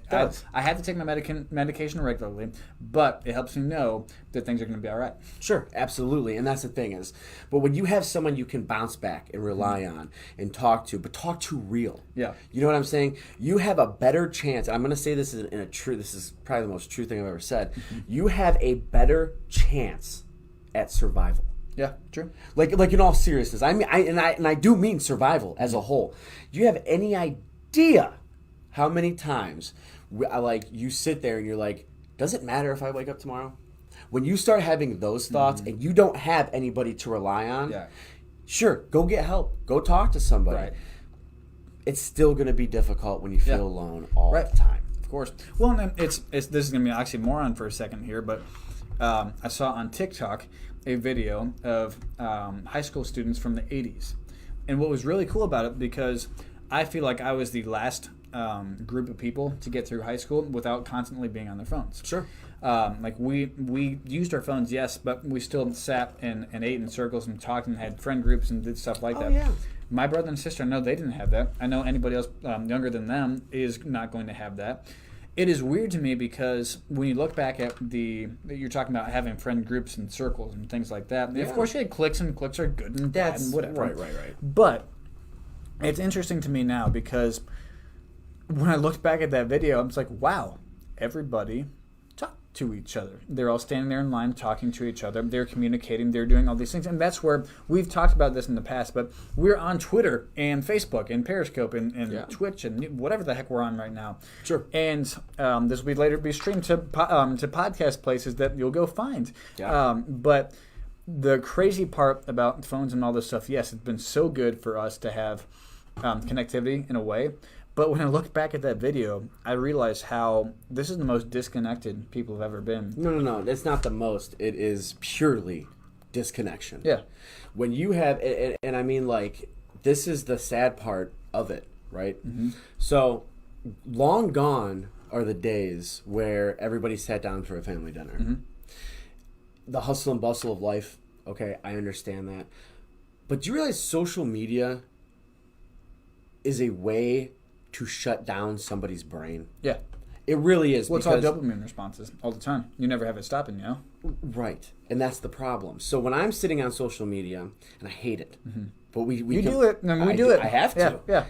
I have to take my medication regularly, but it helps me know that things are going to be all right. Sure, absolutely. And that's the thing is, but when you have someone you can bounce back and rely on and talk to, but talk to real. Yeah. You know what I'm saying? You have a better chance. And I'm going to say this this is probably the most true thing I've ever said. You have a better chance at survival. Yeah, true. Like in all seriousness, I mean, I do mean survival as a whole. Do you have any idea how many times you sit there and you're like, does it matter if I wake up tomorrow? When you start having those thoughts and you don't have anybody to rely on, sure, go get help, go talk to somebody. Right. It's still going to be difficult when you feel alone all the time. Of course. Well, and this is going to be an oxymoron for a second here, but I saw on TikTok a video of high school students from the 80s. And what was really cool about it, because I feel like I was the last group of people to get through high school without constantly being on their phones. Sure. We used our phones, yes, but we still sat and ate in circles and talked and had friend groups and did stuff like that. Yeah. My brother and sister, no, they didn't have that. I know anybody else younger than them is not going to have that. It is weird to me because when you look back at you're talking about having friend groups and circles and things like that. Of course, you had cliques, and cliques are good and bad and whatever. Right. But it's interesting to me now because when I looked back at that video, I'm just like, wow, everybody talked to each other. They're all standing there in line talking to each other. They're communicating. They're doing all these things. And that's where we've talked about this in the past, but we're on Twitter and Facebook and Periscope and Twitch and whatever the heck we're on right now. Sure. And this will later be streamed to podcast places that you'll go find. Yeah. But the crazy part about phones and all this stuff, yes, it's been so good for us to have connectivity in a way. But when I look back at that video, I realized how this is the most disconnected people have ever been. No. It's not the most. It is purely disconnection. Yeah. When you have, and I mean, like, this is the sad part of it, right? Mm-hmm. So, long gone are the days where everybody sat down for a family dinner. Mm-hmm. The hustle and bustle of life, okay, I understand that. But do you realize social media is a way to shut down somebody's brain? Yeah. It really is. Well, it's all dopamine responses all the time. You never have it stopping, you know? Right. And that's the problem. So when I'm sitting on social media, and I hate it, but we do it. I mean, we do it. I have to. Yeah.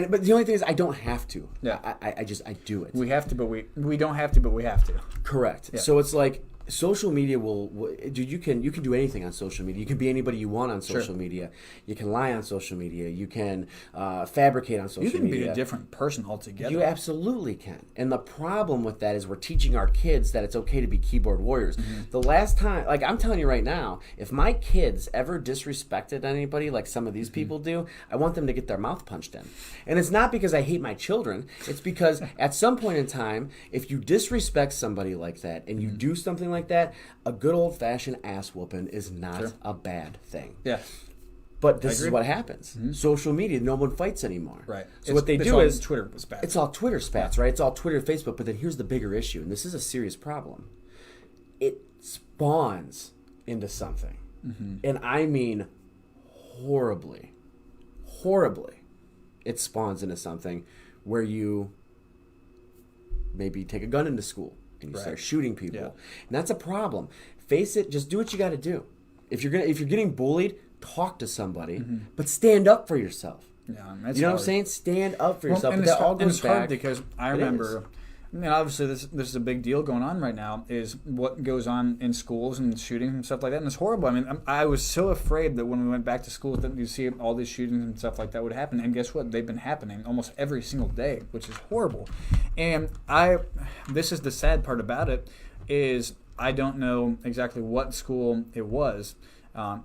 But the only thing is I don't have to. Yeah. I do it. We have to, but we don't have to, but we have to. Correct. Yeah. So it's like social media will dude, you can do anything on social media. You can be anybody you want on social media. You can lie on social media. You can fabricate on social media. You can be a different person altogether. You absolutely can. And the problem with that is we're teaching our kids that it's okay to be keyboard warriors. The last time, like I'm telling you right now, if my kids ever disrespected anybody like some of these people do, I want them to get their mouth punched in. And it's not because I hate my children. It's because at some point in time, if you disrespect somebody like that and you do something like that, a good old-fashioned ass whooping is not a bad thing. Yeah. But this is what happens. Social media, no one fights anymore. Right. So what they do is Twitter spats. It's all Twitter spats, right? It's all Twitter, Facebook. But then here's the bigger issue, and this is a serious problem. It spawns into something, and I mean horribly. It spawns into something where you maybe take a gun into school and you start shooting people, and that's a problem. Face it. Just do what you got to do. If you're getting bullied, talk to somebody, but stand up for yourself. Yeah, you know what I'm saying? Stand up for yourself. And but that all goes it's hard back because I remember. I mean, obviously, this is a big deal going on right now. Is what goes on in schools and shootings and stuff like that, and it's horrible. I mean, I was so afraid that when we went back to school, that you see all these shootings and stuff like that would happen. And guess what? They've been happening almost every single day, which is horrible. And this is the sad part about it, is I don't know exactly what school it was.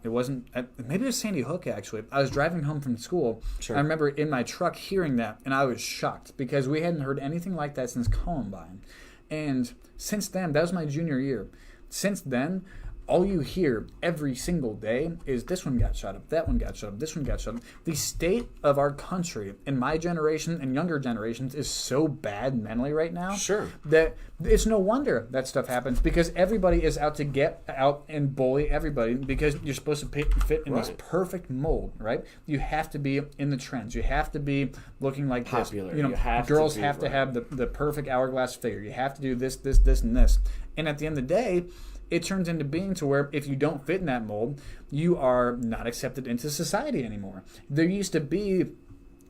It wasn't, maybe it was Sandy Hook, actually. I was driving home from school. Sure. I remember in my truck hearing that, and I was shocked because we hadn't heard anything like that since Columbine. And since then, that was my junior year. Since then, all you hear every single day is this one got shot up, that one got shot up, this one got shot up. The state of our country in my generation and younger generations is so bad mentally right now that it's no wonder that stuff happens, because everybody is out to get out and bully everybody because you're supposed to fit in this perfect mold, right? You have to be in the trends. You have to be looking like popular. This. You know, girls have to have the perfect hourglass figure. You have to do this, and this. And at the end of the day, it turns into being to where if you don't fit in that mold, you are not accepted into society anymore. There used to be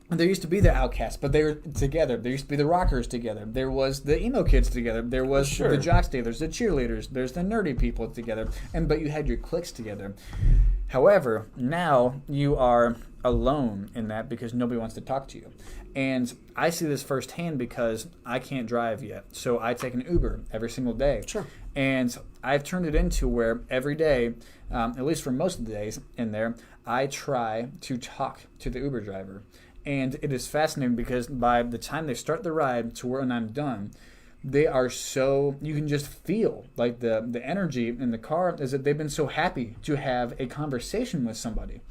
the outcasts, but they were together. There used to be the rockers together. There was the emo kids together. There was the jocks together. There's the cheerleaders. There's the nerdy people together. But you had your cliques together. However, now you are alone in that because nobody wants to talk to you. And I see this firsthand because I can't drive yet. So I take an Uber every single day. Sure. And I've turned it into where every day, at least for most of the days in there, I try to talk to the Uber driver. And it is fascinating because by the time they start the ride to when I'm done, they are so, you can just feel like the energy in the car is that they've been so happy to have a conversation with somebody.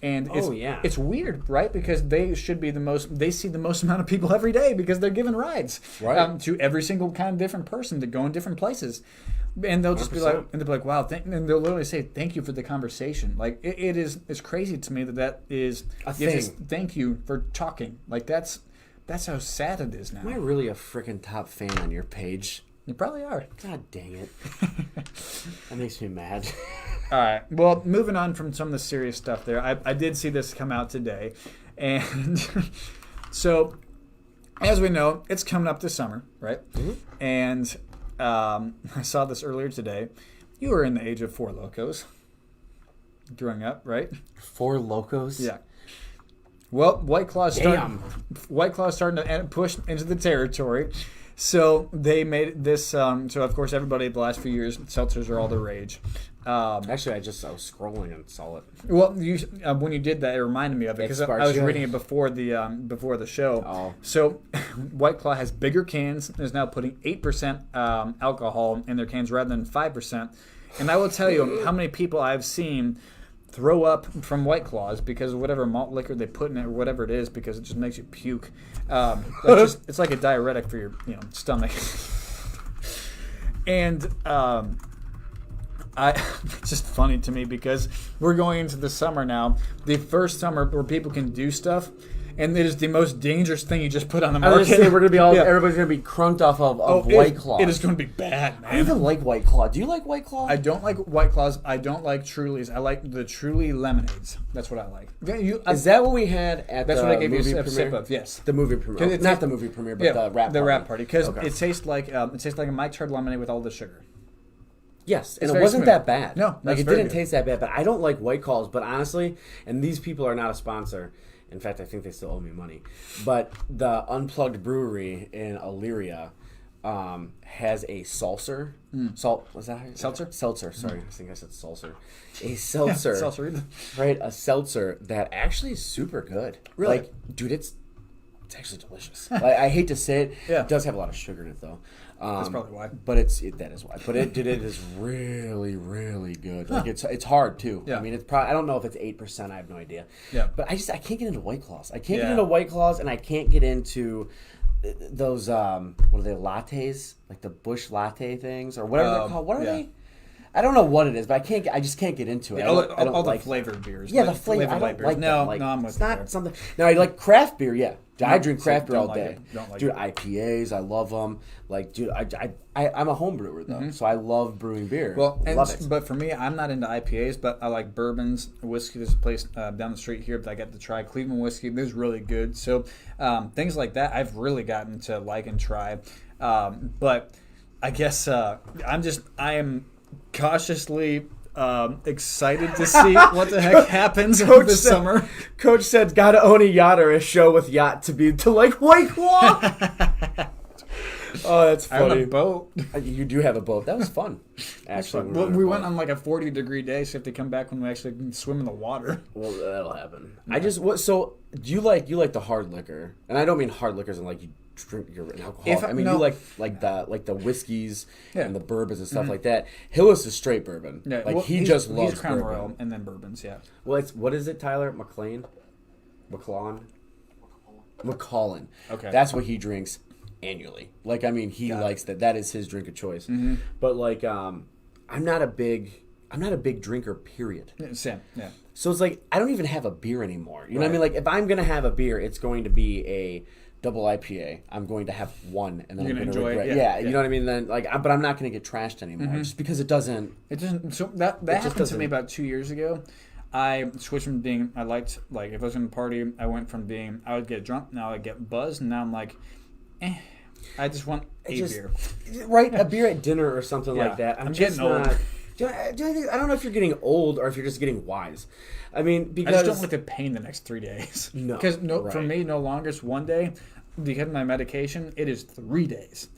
And it's weird, right? Because they should be they see the most amount of people every day because they're giving rides to every single kind of different person to go in different places. And they'll just 100%. They'll be like, wow, and they'll literally say, thank you for the conversation. Like, it's crazy to me that is a thing. Just, thank you for talking. Like, that's how sad it is now. Am I really a freaking top fan on your page? You probably are. God dang it. That makes me mad. All right. Well, moving on from some of the serious stuff there, I did see this come out today. And so, as we know, it's coming up this summer, right? Mm-hmm. And I saw this earlier today. You were in the age of Four Locos growing up, right? Four Locos? Yeah. Well, White Claw's starting to push into the territory. So they made this. So of course, everybody the last few years, seltzers are all the rage. Actually, I was scrolling and saw it. Well, when you did that, it reminded me of it because I was reading it before the show. Oh. So, White Claw has bigger cans. Is now putting 8% alcohol in their cans rather than 5%. And I will tell you how many people I've seen throw up from White Claws because of whatever malt liquor they put in it or whatever it is, because it just makes you puke. It's like a diuretic for your stomach. And it's just funny to me because we're going into the summer now, the first summer where people can do stuff, and it is the most dangerous thing you just put on the market. I was going to say, we're going to be everybody's going to be crunked off of White Claw. It is going to be bad, man. I even like White Claw. Do you like White Claw? I don't like White Claws. I don't like Trulies. I like the Truly lemonades. That's what I like. Is that what we had at that's the what I gave movie you a premiere? sip of, yes. The movie premiere. Not the movie premiere, but the rap party. The rap party. Because it tastes like a Mike's Hard Lemonade with all the sugar. Yes, and it wasn't that bad. No, like it didn't taste that bad. But I don't like White Claws. But honestly, and these people are not a sponsor. In fact, I think they still owe me money. But the Unplugged Brewery in Elyria has a seltzer. Was that how you seltzer? Seltzer. Sorry, I think I said seltzer. A seltzer. Seltzer. Right, a seltzer that actually is super good. Really? Like, dude, it's actually delicious. I hate to say it. Yeah. It does have a lot of sugar in it, though. That's probably why. But that is why. But it is really, really good. Like it's hard too. Yeah. I mean, it's probably, I don't know if it's 8%. I have no idea. Yeah. But I can't get into White Claws. I can't get into White Claws, and I can't get into those what are they, lattes, like the Bush latte things or whatever they're called. What are they? I don't know what it is, but I just can't get into it. I don't like the flavored beers. Yeah, the flavored light beers. No, I'm with it's you not there. something. Now I like craft beer. Yeah, I drink craft beer don't all like day. it. Don't like Dude, it. IPAs, I love them. Like, dude, I'm a home brewer though, so I love brewing beer. Well, love it. But for me, I'm not into IPAs, but I like bourbons, whiskey. There's a place down the street here that I got to try. Cleveland whiskey. This is really good. So things like that, I've really gotten to like and try. But I guess I am cautiously excited to see what the heck happens this summer. Coach said, "Gotta own a yacht or a show with yacht to like White Claw." Oh, that's funny. I own a boat. You do have a boat. That was fun. Actually, well, we went on like a 40-degree day, so if they come back when we actually can swim in the water. Well, that'll happen. Yeah. So do you like the hard liquor? And I don't mean hard liquors and like you drink your alcohol. You like the whiskeys and the bourbons and stuff like that. Hillis is straight bourbon. Yeah, like he just loves Crown bourbon. Royal and then bourbons. Yeah. Well, what is it, Tyler? McClellan. Okay, that's what he drinks annually. Like, I mean, he likes that. That is his drink of choice. Mm-hmm. But like, I'm not a big drinker. Period. Same. Yeah. So it's like I don't even have a beer anymore. You know what I mean? Like, if I'm gonna have a beer, it's going to be a double IPA. I'm going to have one, and then I'm going to regret. Yeah, you know what I mean. Then but I'm not going to get trashed anymore, just because it doesn't. It doesn't. So that happened to me about 2 years ago. I switched from being if I was in a party, I went from being I would get drunk, now I get buzzed, and now I'm like, I just want beer. Right, a beer at dinner or something like that. I'm just getting old. I don't know if you're getting old or if you're just getting wise. I mean, because I just don't like the pain the next 3 days. No, because for me, no longer it's 1 day. Because of my medication, it is 3 days.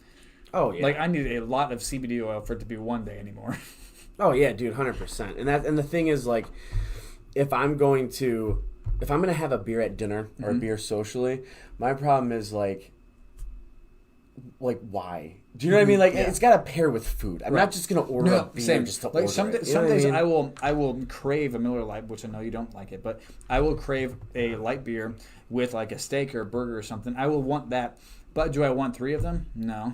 Oh yeah, like I need a lot of CBD oil for it to be 1 day anymore. Oh yeah, dude, 100%. And the thing is, like, if I'm gonna have a beer at dinner or a beer socially, my problem is like why? Do you know what I mean? Like, it's got to pair with food. I'm not just gonna order a beer just to order some it. Some days I will crave a Miller Lite, which I know you don't like it, but I will crave a light beer with like a steak or a burger or something. I will want that, but do I want 3 of them? No.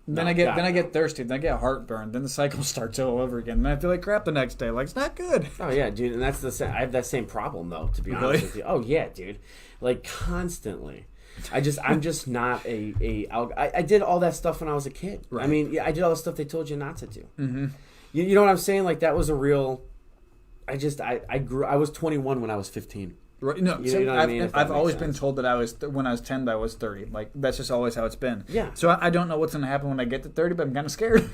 Then I get thirsty. Then I get heartburn. Then the cycle starts all over again. Then I feel like crap the next day. Like, it's not good. Oh yeah, dude. And that's the same. I have that same problem though. To be honest with you. Oh yeah, dude. Like constantly. I'm just not I did all that stuff when I was a kid. Right. I mean, I did all the stuff they told you not to do. Mm-hmm. You know what I'm saying? Like that was a real. I was 21 when I was 15. Right. No, you know what I mean? I've always been told that when I was 10, that I was 30. Like that's just always how it's been. Yeah. So I don't know what's gonna happen when I get to 30, but I'm kind of scared.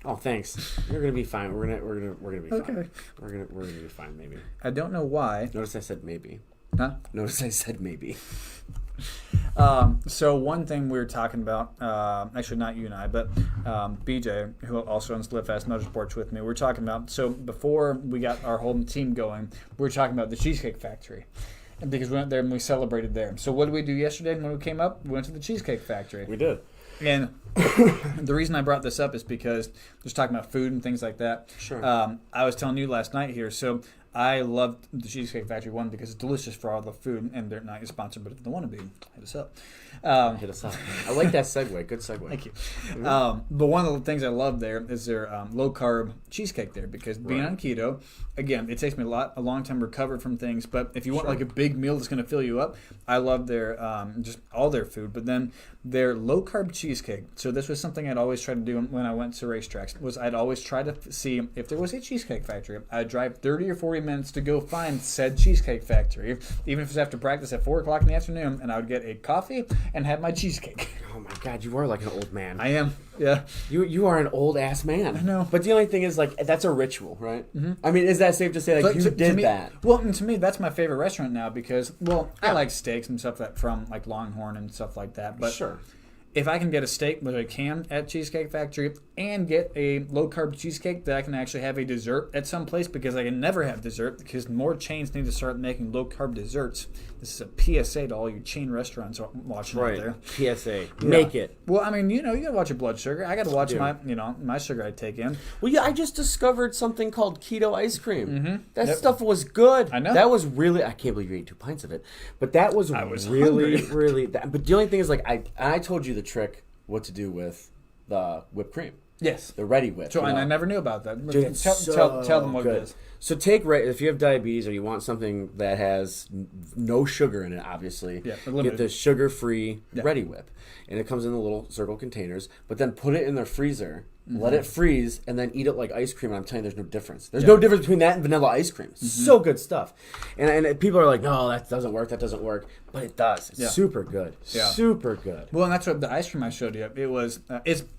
Oh, thanks. You're gonna be fine. We're gonna be fine. Okay. We're gonna be fine. Maybe. I don't know why. Notice I said maybe. Huh? Notice I said maybe. So one thing we were talking about, actually not you and I, but BJ, who also owns Live Fast Motorsports with me, we were talking about, so before we got our whole team going, we were talking about the Cheesecake Factory. Because we went there and we celebrated there. So what did we do yesterday when we came up? We went to the Cheesecake Factory. We did. And the reason I brought this up is because just talking about food and things like that. Sure. I was telling you last night here, so I loved the Cheesecake Factory, one, because it's delicious for all the food, and they're not sponsored, but if they want to be, hit us up. Hit us up. I like that segue. Good segue. Thank you. But one of the things I love there is their low-carb cheesecake there, because being on keto, again, it takes me a long time to recover from things, but if you want like a big meal that's going to fill you up, I love their just all their food. But then their low-carb cheesecake, so this was something I'd always try to do when I went to racetracks, was I'd always try to see if there was a Cheesecake Factory. I'd drive 30 or 40 minutes to go find said Cheesecake Factory, even if it's after practice at 4 o'clock in the afternoon, and I would get a coffee and have my cheesecake. Oh my God, you are like an old man. I am, yeah. You are an old ass man. I know. But the only thing is, like, that's a ritual, right? Mm-hmm. I mean, is that safe to say, like, you did me, that? Well, and to me, that's my favorite restaurant now because, I like steaks and stuff from like Longhorn and stuff like that. But sure. If I can get a steak, which I can at Cheesecake Factory, and get a low-carb cheesecake that I can actually have a dessert at some place, because I can never have dessert because more chains need to start making low-carb desserts. This is a PSA to all you chain restaurants watching out there. PSA. Make it. Well, I mean, you got to watch your blood sugar. I got to watch my sugar I take in. Well, yeah, I just discovered something called keto ice cream. Mm-hmm. That stuff was good. I know. That was really, I can't believe you ate 2 pints of it. But that was really, hungry. really, but the only thing is, like, I told you the trick what to do with the whipped cream. Yes. The ready whip. So, and I never knew about that. Dude, tell them what it is. So if you have diabetes or you want something that has no sugar in it, obviously, get the sugar-free Ready Whip. And it comes in the little circle containers, but then put it in the freezer, let it freeze, and then eat it like ice cream. And I'm telling you, there's no difference. There's no difference between that and vanilla ice cream. So good stuff. And people are like, no, that doesn't work. But it does. It's super good. Yeah. Super good. Well, and that's what the ice cream I showed you. It was,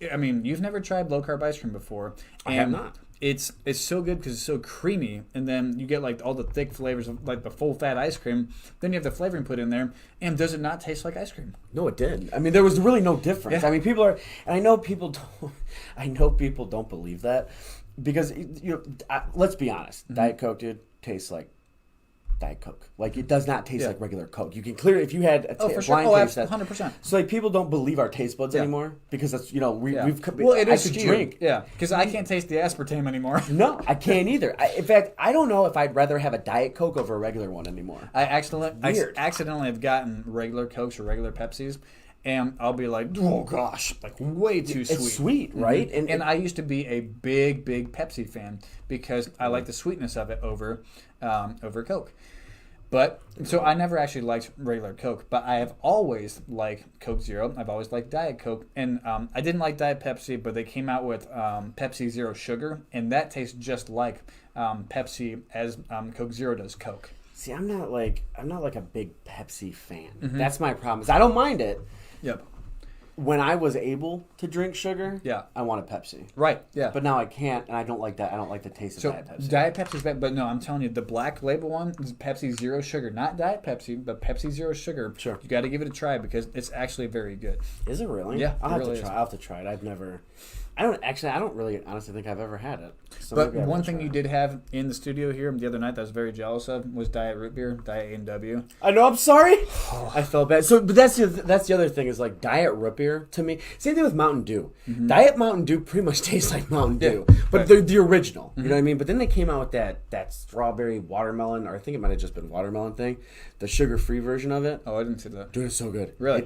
you've never tried low-carb ice cream before. I have not. It's so good because it's so creamy, and then you get like all the thick flavors of like the full fat ice cream. Then you have the flavoring put in there, and does it not taste like ice cream? No, it did. I mean, there was really no difference. Yeah. I mean, people are, and I know people don't believe that because let's be honest, Diet Coke, dude, tastes like Diet Coke. Like, it does not taste like regular Coke. You can clearly, if you had a blind taste, 100%. So like, people don't believe our taste buds anymore because that's it I is could skewed. drink. Yeah, because I can't taste the aspartame anymore. No, I can't either. In fact, I don't know if I'd rather have a Diet Coke over a regular one anymore. I accidentally have gotten regular Cokes or regular Pepsis, and I'll be like, oh gosh, like way too sweet. It's sweet, right? Mm-hmm. And I used to be a big Pepsi fan because I like the sweetness of it over Coke. But so I never actually liked regular Coke, but I have always liked Coke Zero. I've always liked Diet Coke, and I didn't like Diet Pepsi, but they came out with Pepsi Zero Sugar, and that tastes just like Pepsi as Coke Zero does Coke. See, I'm not like a big Pepsi fan. Mm-hmm. That's my problem. Is I don't mind it. Yep. When I was able to drink sugar, I wanted Pepsi. Right, yeah. But now I can't, and I don't like that. I don't like the taste of Diet Pepsi. Diet Pepsi's bad, but no, I'm telling you, the black label one is Pepsi Zero Sugar. Not Diet Pepsi, but Pepsi Zero Sugar. Sure. You got to give it a try because it's actually very good. Is it really? Yeah, I'll have to try it. I don't really honestly think I've ever had it. So but one thing you did have in the studio here the other night that I was very jealous of was Diet Root Beer, Diet A&W. I know, I'm sorry. I felt bad. So, but that's the other thing is like Diet Root Beer to me. Same thing with Mountain Dew. Mm-hmm. Diet Mountain Dew pretty much tastes like Mountain Dew, but they're the original. Mm-hmm. You know what I mean? But then they came out with that strawberry watermelon, or I think it might have just been watermelon thing, the sugar-free version of it. Oh, I didn't see that. Dude, it's so good. Really?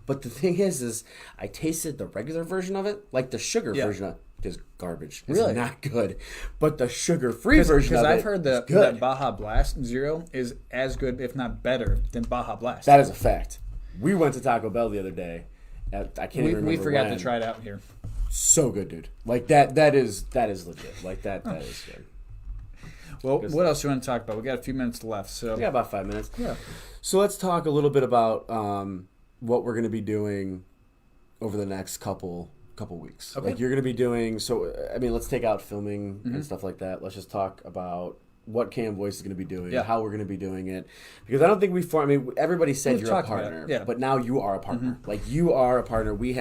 But the thing is I tasted the regular version of it, like the sugar version of it. Is garbage. It's really not good. But the sugar-free version of it, because I've heard that Baja Blast Zero is as good, if not better, than Baja Blast. That is a fact. We went to Taco Bell the other day. I can't even remember. We forgot to try it out here. So good, dude. Like that is legit. Like that is good. Well, what else do you want to talk about? We got a few minutes left. So we got about 5 minutes. Yeah. So let's talk a little bit about what we're going to be doing over the next couple weeks. Okay. Like you're going to be doing. So I mean, let's take out filming and stuff like that. Let's just talk about what Cam Voice is going to be doing, Yeah. how we're going to be doing it. Because I don't think everybody said We've you're a talked about it, partner, yeah. but now you are a partner. Like, you are a partner. We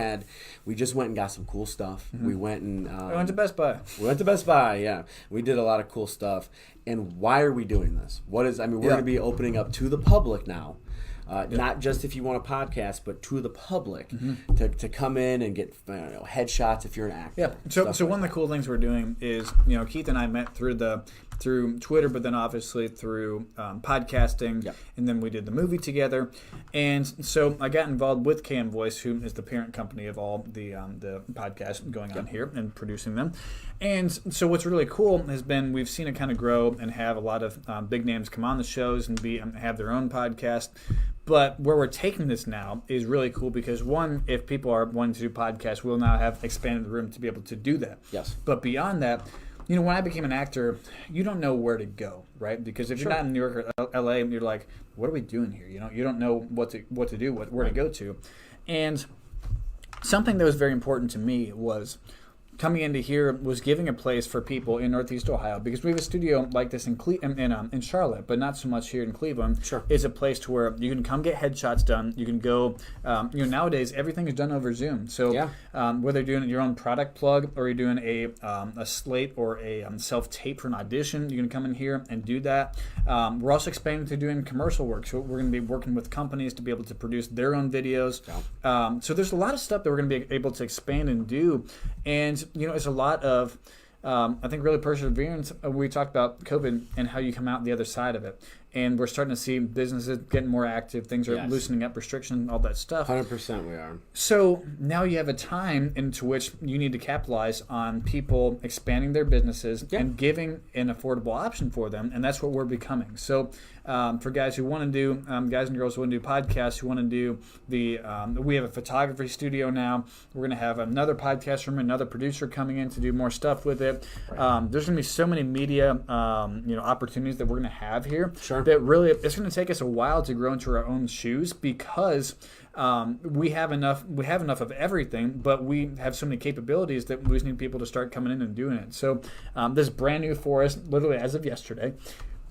just went and got some cool stuff. We went and... I went to Best Buy. We went to Best Buy, yeah. We did a lot of cool stuff. And why are we doing this? We're going to be opening up to the public now. Not just if you want a podcast, but to the public to come in and get headshots if you're an actor. Yeah. So one of the cool things we're doing is, Keith and I met through Twitter, but then obviously through podcasting, and then we did the movie together. And so I got involved with Cam Voice, who is the parent company of all the podcasts going on here and producing them. And so what's really cool has been we've seen it kind of grow and have a lot of big names come on the shows and have their own podcast. But where we're taking this now is really cool because, one, if people are wanting to do podcasts, we'll now have expanded the room to be able to do that. Yes. But beyond that, when I became an actor, you don't know where to go, right? Because if you're not in New York or LA, you're like, what are we doing here? You don't know what to do, where to go to. And something that was very important to me was coming into here was giving a place for people in Northeast Ohio, because we have a studio like this in Charlotte, but not so much here in Cleveland. Sure. Is a place to where you can come get headshots done. You can go. Nowadays everything is done over Zoom. So whether you're doing your own product plug or you're doing a slate or a self tape for an audition, you can come in here and do that. We're also expanding to doing commercial work. So we're going to be working with companies to be able to produce their own videos. Yeah. So there's a lot of stuff that we're going to be able to expand and do, and it's a lot of, I think, really perseverance. We talked about COVID and how you come out the other side of it. And we're starting to see businesses getting more active. Things are loosening up, restrictions, all that stuff. 100% we are. So now you have a time into which you need to capitalize on people expanding their businesses and giving an affordable option for them. And that's what we're becoming. So for guys who want to do, guys and girls who want to do podcasts, who want to do we have a photography studio now. We're going to have another podcast room, another producer coming in to do more stuff with it. Right. There's going to be so many media, opportunities that we're going to have here. Sure. That really, it's going to take us a while to grow into our own shoes because we have enough of everything, but we have so many capabilities that we just need people to start coming in and doing it. So this is brand new for us, literally as of yesterday.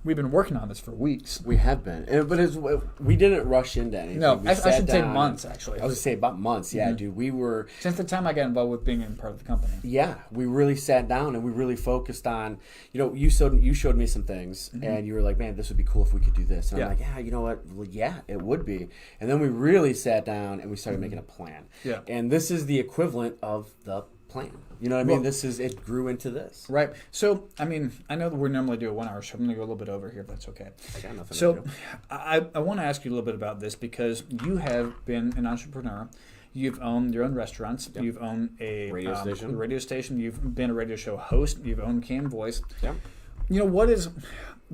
We've been working on this for weeks. We have been. But we didn't rush into anything. No, I should say months, actually. I was going to say about months. Yeah, dude. We were... Since the time I got involved with being in part of the company. Yeah. We really sat down and we really focused on... you showed me some things and you were like, man, this would be cool if we could do this. And I'm like, yeah, you know what? Well, yeah, it would be. And then we really sat down and we started making a plan. Yeah. And this is the equivalent of the plan. You know what I mean? Well, it grew into this. Right. So, I mean, I know that we normally do a 1 hour show. I'm going to go a little bit over here, if that's okay. I got nothing so, to do. I want to ask you a little bit about this because you have been an entrepreneur. You've owned your own restaurants. Yep. You've owned a radio station. You've been a radio show host. You've owned Cam Voice. Yeah. What is...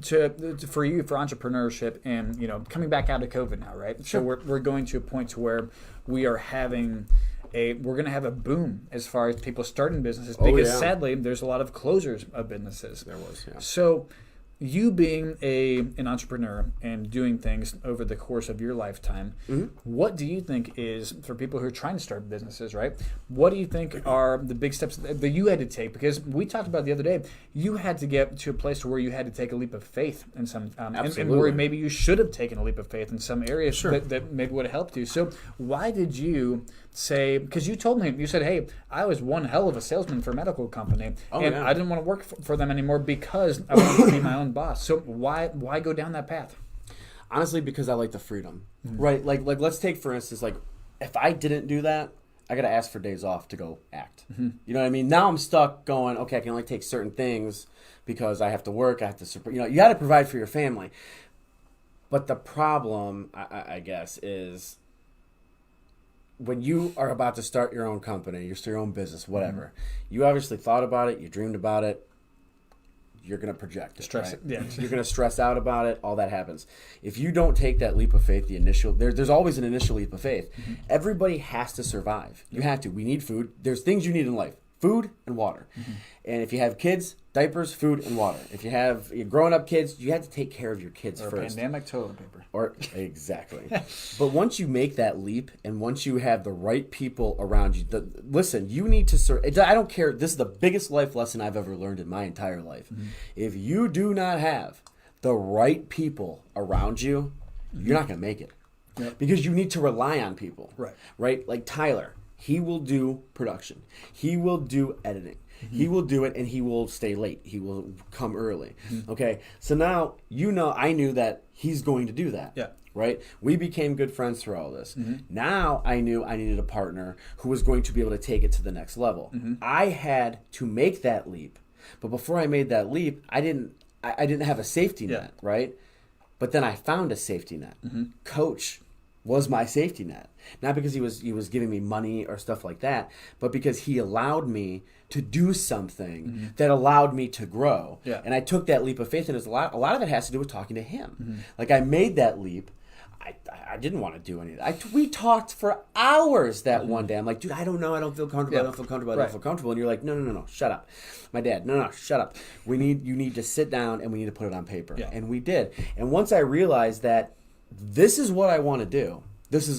for you, for entrepreneurship and, coming back out of COVID now, right? Sure. So we're going to a point to where we are having... we're going to have a boom as far as people starting businesses because sadly there's a lot of closures of businesses. There was, yeah. So you being an entrepreneur and doing things over the course of your lifetime, what do you think is, for people who are trying to start businesses, right? What do you think are the big steps that you had to take? Because we talked about the other day, you had to get to a place where you had to take a leap of faith in some, and where maybe you should have taken a leap of faith in some areas that maybe would have helped you. So why did you say, because you told me, you said, hey, I was one hell of a salesman for a medical company, I didn't want to work for them anymore because I wanted to be my own boss. So why go down that path? Honestly, because I like the freedom, right? Like let's take, for instance, like if I didn't do that, I got to ask for days off to go act. You know what I mean? Now I'm stuck going, okay, I can only take certain things because I have to work, I have to support, you got to provide for your family. But the problem, I guess, is when you are about to start your own company, your own business, whatever, you obviously thought about it, you dreamed about it, you're going to project it. Stress right? it. Yeah. You're going to stress out about it, all that happens. If you don't take that leap of faith, there's always an initial leap of faith. Everybody has to survive. You have to. We need food. There's things you need in life. food and water. And if you have kids, diapers, food, and water. If you have growing up kids, you have to take care of your kids or first. Pandemic toilet paper. Or exactly. But once you make that leap, and once you have the right people around you, listen, you need to I don't care. This is the biggest life lesson I've ever learned in my entire life. If you do not have the right people around you, you're not going to make it. Yep. Because you need to rely on people. Right. Right? Like Tyler, he will do production. He will do editing. He will do it, and he will stay late. He will come early. Okay? So now, I knew that he's going to do that. Yeah. Right? We became good friends through all this. Now I knew I needed a partner who was going to be able to take it to the next level. I had to make that leap. But before I made that leap, I didn't have a safety net, right? But then I found a safety net. Coach was my safety net. Not because he was giving me money or stuff like that, but because he allowed me to do something that allowed me to grow. Yeah. And I took that leap of faith, and a lot of it has to do with talking to him. Like, I made that leap. I didn't want to do anything. We talked for hours that one day. I'm like, dude, I don't know. I don't feel comfortable. I don't feel comfortable. I don't feel comfortable. And you're like, no, shut up. My dad, no, shut up. You need to sit down, and we need to put it on paper. Yeah. And we did. And once I realized that this is what I want to do,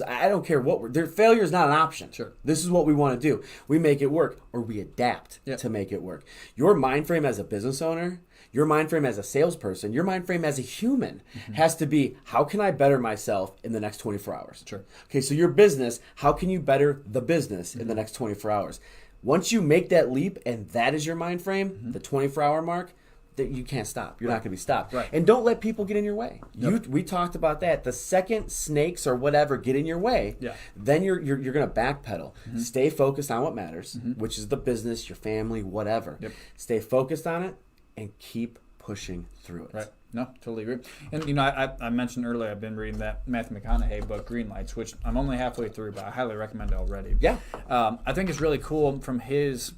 I don't care what failure is not an option. Sure. This is what we want to do. We make it work, or we adapt to make it work. Your mind frame as a business owner, your mind frame as a salesperson, your mind frame as a human has to be, how can I better myself in the next 24 hours? Sure. Okay, so your business, how can you better the business in the next 24 hours? Once you make that leap, and that is your mind frame, the 24-hour mark, that you can't stop. You're not going to be stopped. Right. And don't let people get in your way. Yep. We talked about that. The second snakes or whatever get in your way, then you're going to backpedal. Stay focused on what matters, which is the business, your family, whatever. Yep. Stay focused on it and keep pushing through it. Right. No, totally agree. And, I mentioned earlier I've been reading that Matthew McConaughey book, Green Lights, which I'm only halfway through, but I highly recommend it already. Yeah. I think it's really cool from his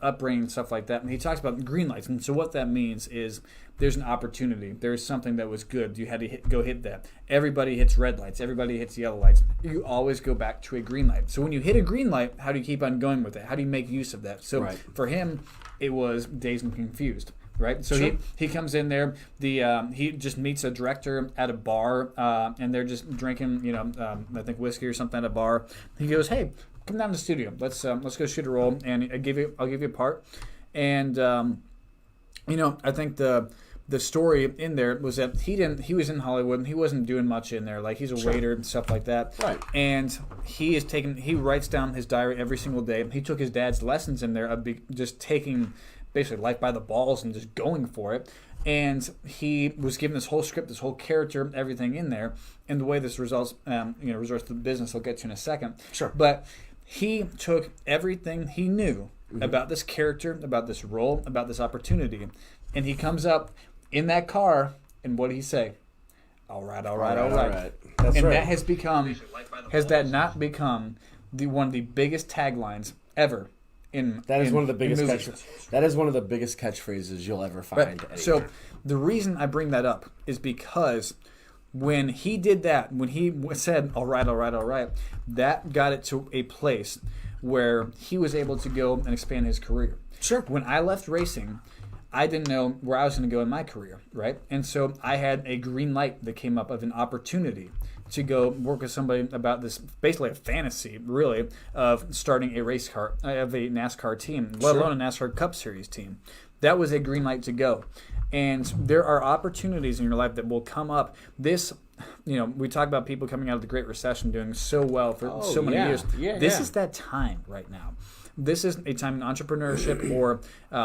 upbringing and stuff like that. And he talks about green lights. And so what that means is there's an opportunity. There's something that was good. You had to go hit that. Everybody hits red lights. Everybody hits yellow lights. You always go back to a green light. So when you hit a green light, how do you keep on going with it? How do you make use of that? So for him, it was dazed and confused. Right, so he comes in there. He just meets a director at a bar, and they're just drinking, I think whiskey or something at a bar. He goes, "Hey, come down to the studio. Let's go shoot a role, and I'll give you a part." And I think the story in there was that he was in Hollywood and he wasn't doing much in there. Like, he's a waiter and stuff like that. Right. And he writes down his diary every single day. He took his dad's lessons in there of just taking basically life by the balls and just going for it. And he was given this whole script, this whole character, everything in there. And the way this resorts to the business, I'll get to in a second. Sure. But he took everything he knew about this character, about this role, about this opportunity, and he comes up in that car, and what did he say? All right. That's and that has that not become one of the biggest taglines ever? That is one of the biggest catchphrases you'll ever find. Right. So the reason I bring that up is because when he did that, when he said, all right, that got it to a place where he was able to go and expand his career. Sure. When I left racing, I didn't know where I was going to go in my career, right? And so I had a green light that came up of an opportunity to go work with somebody about this, basically a fantasy, really, of starting a race car, of a NASCAR team, let alone a NASCAR Cup Series team. That was a green light to go. And there are opportunities in your life that will come up. We talk about people coming out of the Great Recession doing so well for so many years. This is that time right now. This is a time in entrepreneurship or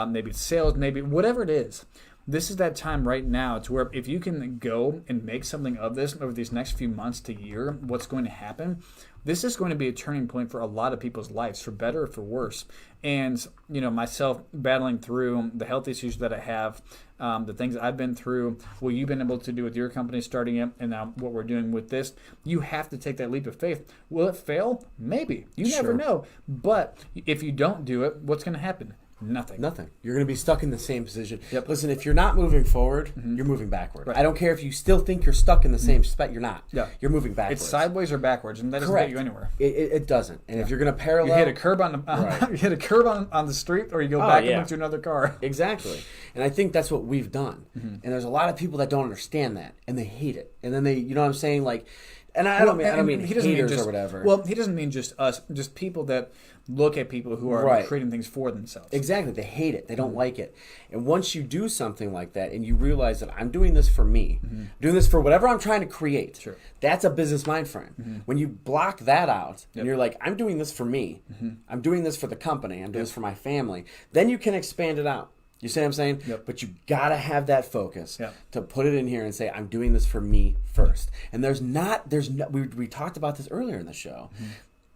maybe it's sales, maybe whatever it is. This is that time right now to where if you can go and make something of this over these next few months to year, what's going to happen? This is going to be a turning point for a lot of people's lives, for better or for worse. And, myself battling through the health issues that I have, the things I've been through, what you've been able to do with your company starting it, and now what we're doing with this, you have to take that leap of faith. Will it fail? Maybe. You never know. But if you don't do it, what's going to happen? Nothing. You're going to be stuck in the same position. Yep. Listen, if you're not moving forward, you're moving backward. Right. I don't care if you still think you're stuck in the same spot. You're not. Yeah. You're moving backwards. It's sideways or backwards, and that doesn't get you anywhere. It doesn't. And if you're going to parallel, you hit a curb on the you hit a curb on the street, or you go back into another car. Exactly. And I think that's what we've done. And there's a lot of people that don't understand that, and they hate it. And then they, you know what I'm saying, like. And I don't mean he doesn't haters mean just, or whatever. Well, he doesn't mean just us, just people that look at people who are creating things for themselves. Exactly. They hate it. They don't like it. And once you do something like that and you realize that I'm doing this for me, doing this for whatever I'm trying to create, that's a business mind frame. When you block that out and you're like, I'm doing this for me, I'm doing this for the company, I'm doing this for my family, then you can expand it out. You see what I'm saying? Yep. But you got to have that focus to put it in here and say, I'm doing this for me first. And we talked about this earlier in the show.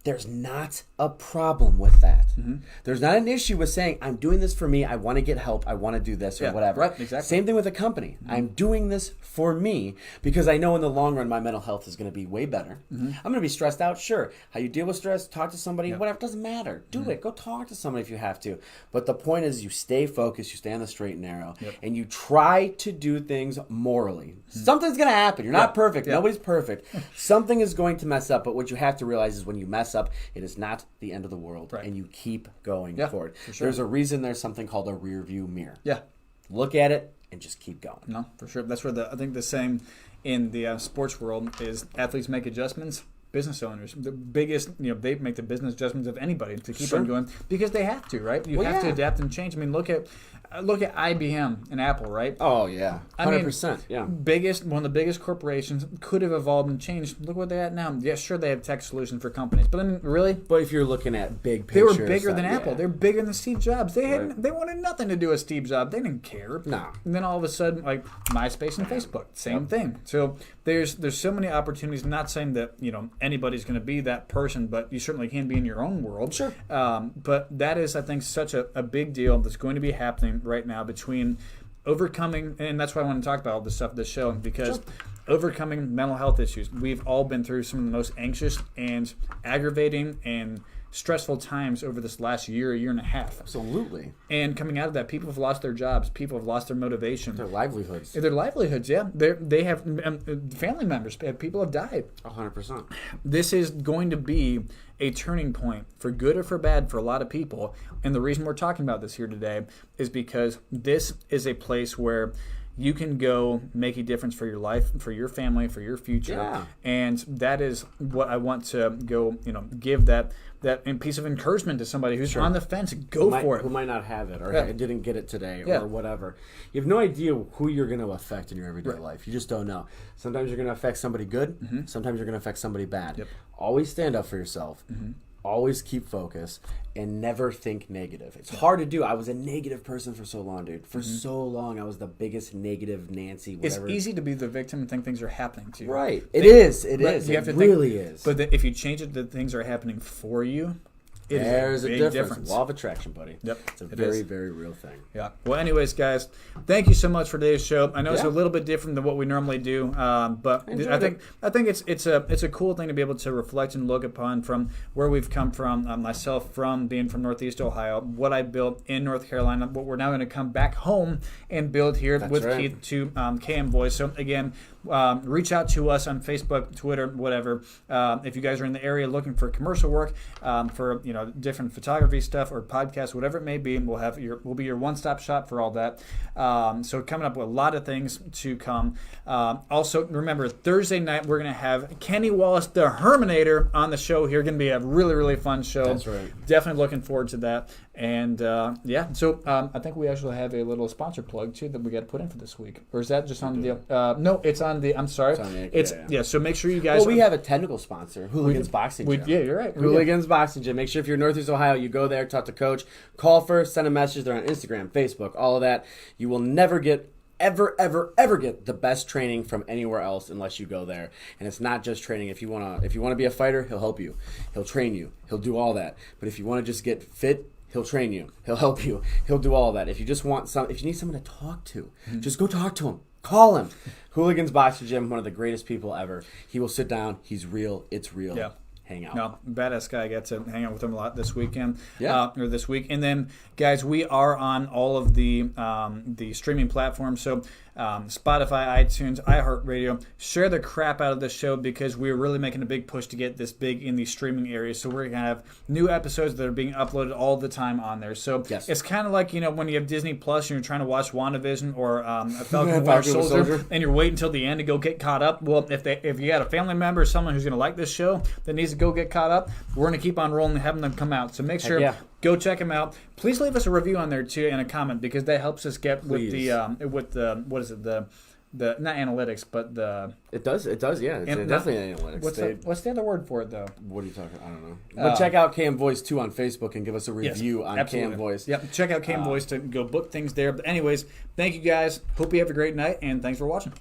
There's not a problem with that. There's not an issue with saying, I'm doing this for me, I want to get help, I want to do this or whatever. Right, exactly. Same thing with a company. I'm doing this for me because I know in the long run my mental health is going to be way better. I'm going to be stressed out, sure. How you deal with stress, talk to somebody, whatever, doesn't matter. Do it. Go talk to somebody if you have to. But the point is you stay focused, you stay on the straight and narrow, and you try to do things morally. Something's going to happen. You're not perfect. Nobody's perfect. Something is going to mess up, but what you have to realize is when you mess up, it is not the end of the world, and you keep going forward. For sure. There's a reason there's something called a rear view mirror. Yeah. Look at it and just keep going. No, for sure. That's where I think the same in the sports world is athletes make adjustments. Business owners, the biggest, they make the business adjustments of anybody to keep on going because they have to, right? You have to adapt and change. I mean, look at IBM and Apple, right? Oh yeah, 100%. One of the biggest corporations could have evolved and changed. Look what they're at now. Yeah, sure, they have tech solutions for companies, but I mean, really? But if you're looking at big picture, they were bigger than Apple. They're bigger than Steve Jobs. They wanted nothing to do with Steve Jobs. They didn't care. No. And then all of a sudden, like MySpace and Facebook, same thing. So there's so many opportunities. Not saying that anybody's going to be that person, but you certainly can be in your own world. Sure. But that is, I think, such a big deal that's going to be happening right now between overcoming, and that's why I want to talk about all this stuff this show, because overcoming mental health issues. We've all been through some of the most anxious and aggravating and stressful times over this last year and a half. Absolutely. And coming out of that, people have lost their jobs. People have lost their motivation. Their livelihoods. Their livelihoods, yeah. They have family members. People have died. 100%. This is going to be a turning point for good or for bad for a lot of people. And the reason we're talking about this here today is because this is a place where you can go make a difference for your life, for your family, for your future. Yeah. And that is what I want to go, give that piece of encouragement to somebody who's on the fence. Go for it. Who might not have it or didn't get it today or whatever. You have no idea who you're going to affect in your everyday life. You just don't know. Sometimes you're going to affect somebody good. Sometimes you're going to affect somebody bad. Yep. Always stand up for yourself. Always keep focus and never think negative. It's hard to do. I was a negative person for so long, dude. For so long, I was the biggest negative Nancy, whatever. It's easy to be the victim and think things are happening to you. Right. It is. It really is. But if you change it that things are happening for you, there's a difference. Law of attraction, buddy. Yep. It's a very, very real thing. Yeah. Well, anyways, guys, thank you so much for today's show. I know it's a little bit different than what we normally do, but I think it's a cool thing to be able to reflect and look upon from where we've come from. Myself, from being from Northeast Ohio, what I built in North Carolina, what we're now going to come back home and build here with Keith to KM Voice. So again, reach out to us on Facebook, Twitter, whatever. If you guys are in the area looking for commercial work, for different photography stuff or podcasts, whatever it may be, we'll be your one-stop shop for all that. So coming up with a lot of things to come. Also, remember Thursday night we're going to have Kenny Wallace, the Herminator, on the show here. Going to be a really, really fun show. That's right. Definitely looking forward to that. And so I think we actually have a little sponsor plug too that we got to put in for this week. Or is that just on the? No, it's on the. I'm sorry. It's on the, so make sure you guys. Well, we have a technical sponsor, Hooligans Boxing Gym. Yeah, you're right. Hooligans Boxing Gym. Make sure if you're in Northeast Ohio, you go there, talk to Coach, call first, send a message. They're on Instagram, Facebook, all of that. You will never get. Ever get the best training from anywhere else unless you go there. And it's not just training. If you wanna be a fighter, he'll help you. He'll train you. He'll do all that. But if you want to just get fit, he'll train you. He'll help you. He'll do all that. If you just if you need someone to talk to, just go talk to him. Call him. Hooligans Boxing Gym, one of the greatest people ever. He will sit down. He's real. It's real. Yeah. hang out. No, badass guy. I got to hang out with him a lot this weekend. Yeah. Or this week. And then, guys, we are on all of the streaming platforms. So Spotify, iTunes, iHeartRadio. Share the crap out of this show because we're really making a big push to get this big in the streaming area. So we're going to have new episodes that are being uploaded all the time on there. So it's kind of like, when you have Disney Plus and you're trying to watch WandaVision or Falcon and Winter Soldier and you're waiting until the end to go get caught up. Well, if you got a family member or someone who's going to like this show that needs to go get caught up, we're going to keep on rolling and having them come out. So make sure go check them out. Please leave us a review on there too and a comment because that helps us get with the what is it, the not analytics but the it does yeah, it's definitely analytics. What's the other word for it though? What are you talking? I don't know. But check out Cam Voice too on Facebook and give us a review on absolutely. Cam Voice. Yep, check out Cam Voice to go book things there. But anyways, thank you guys. Hope you have a great night and thanks for watching.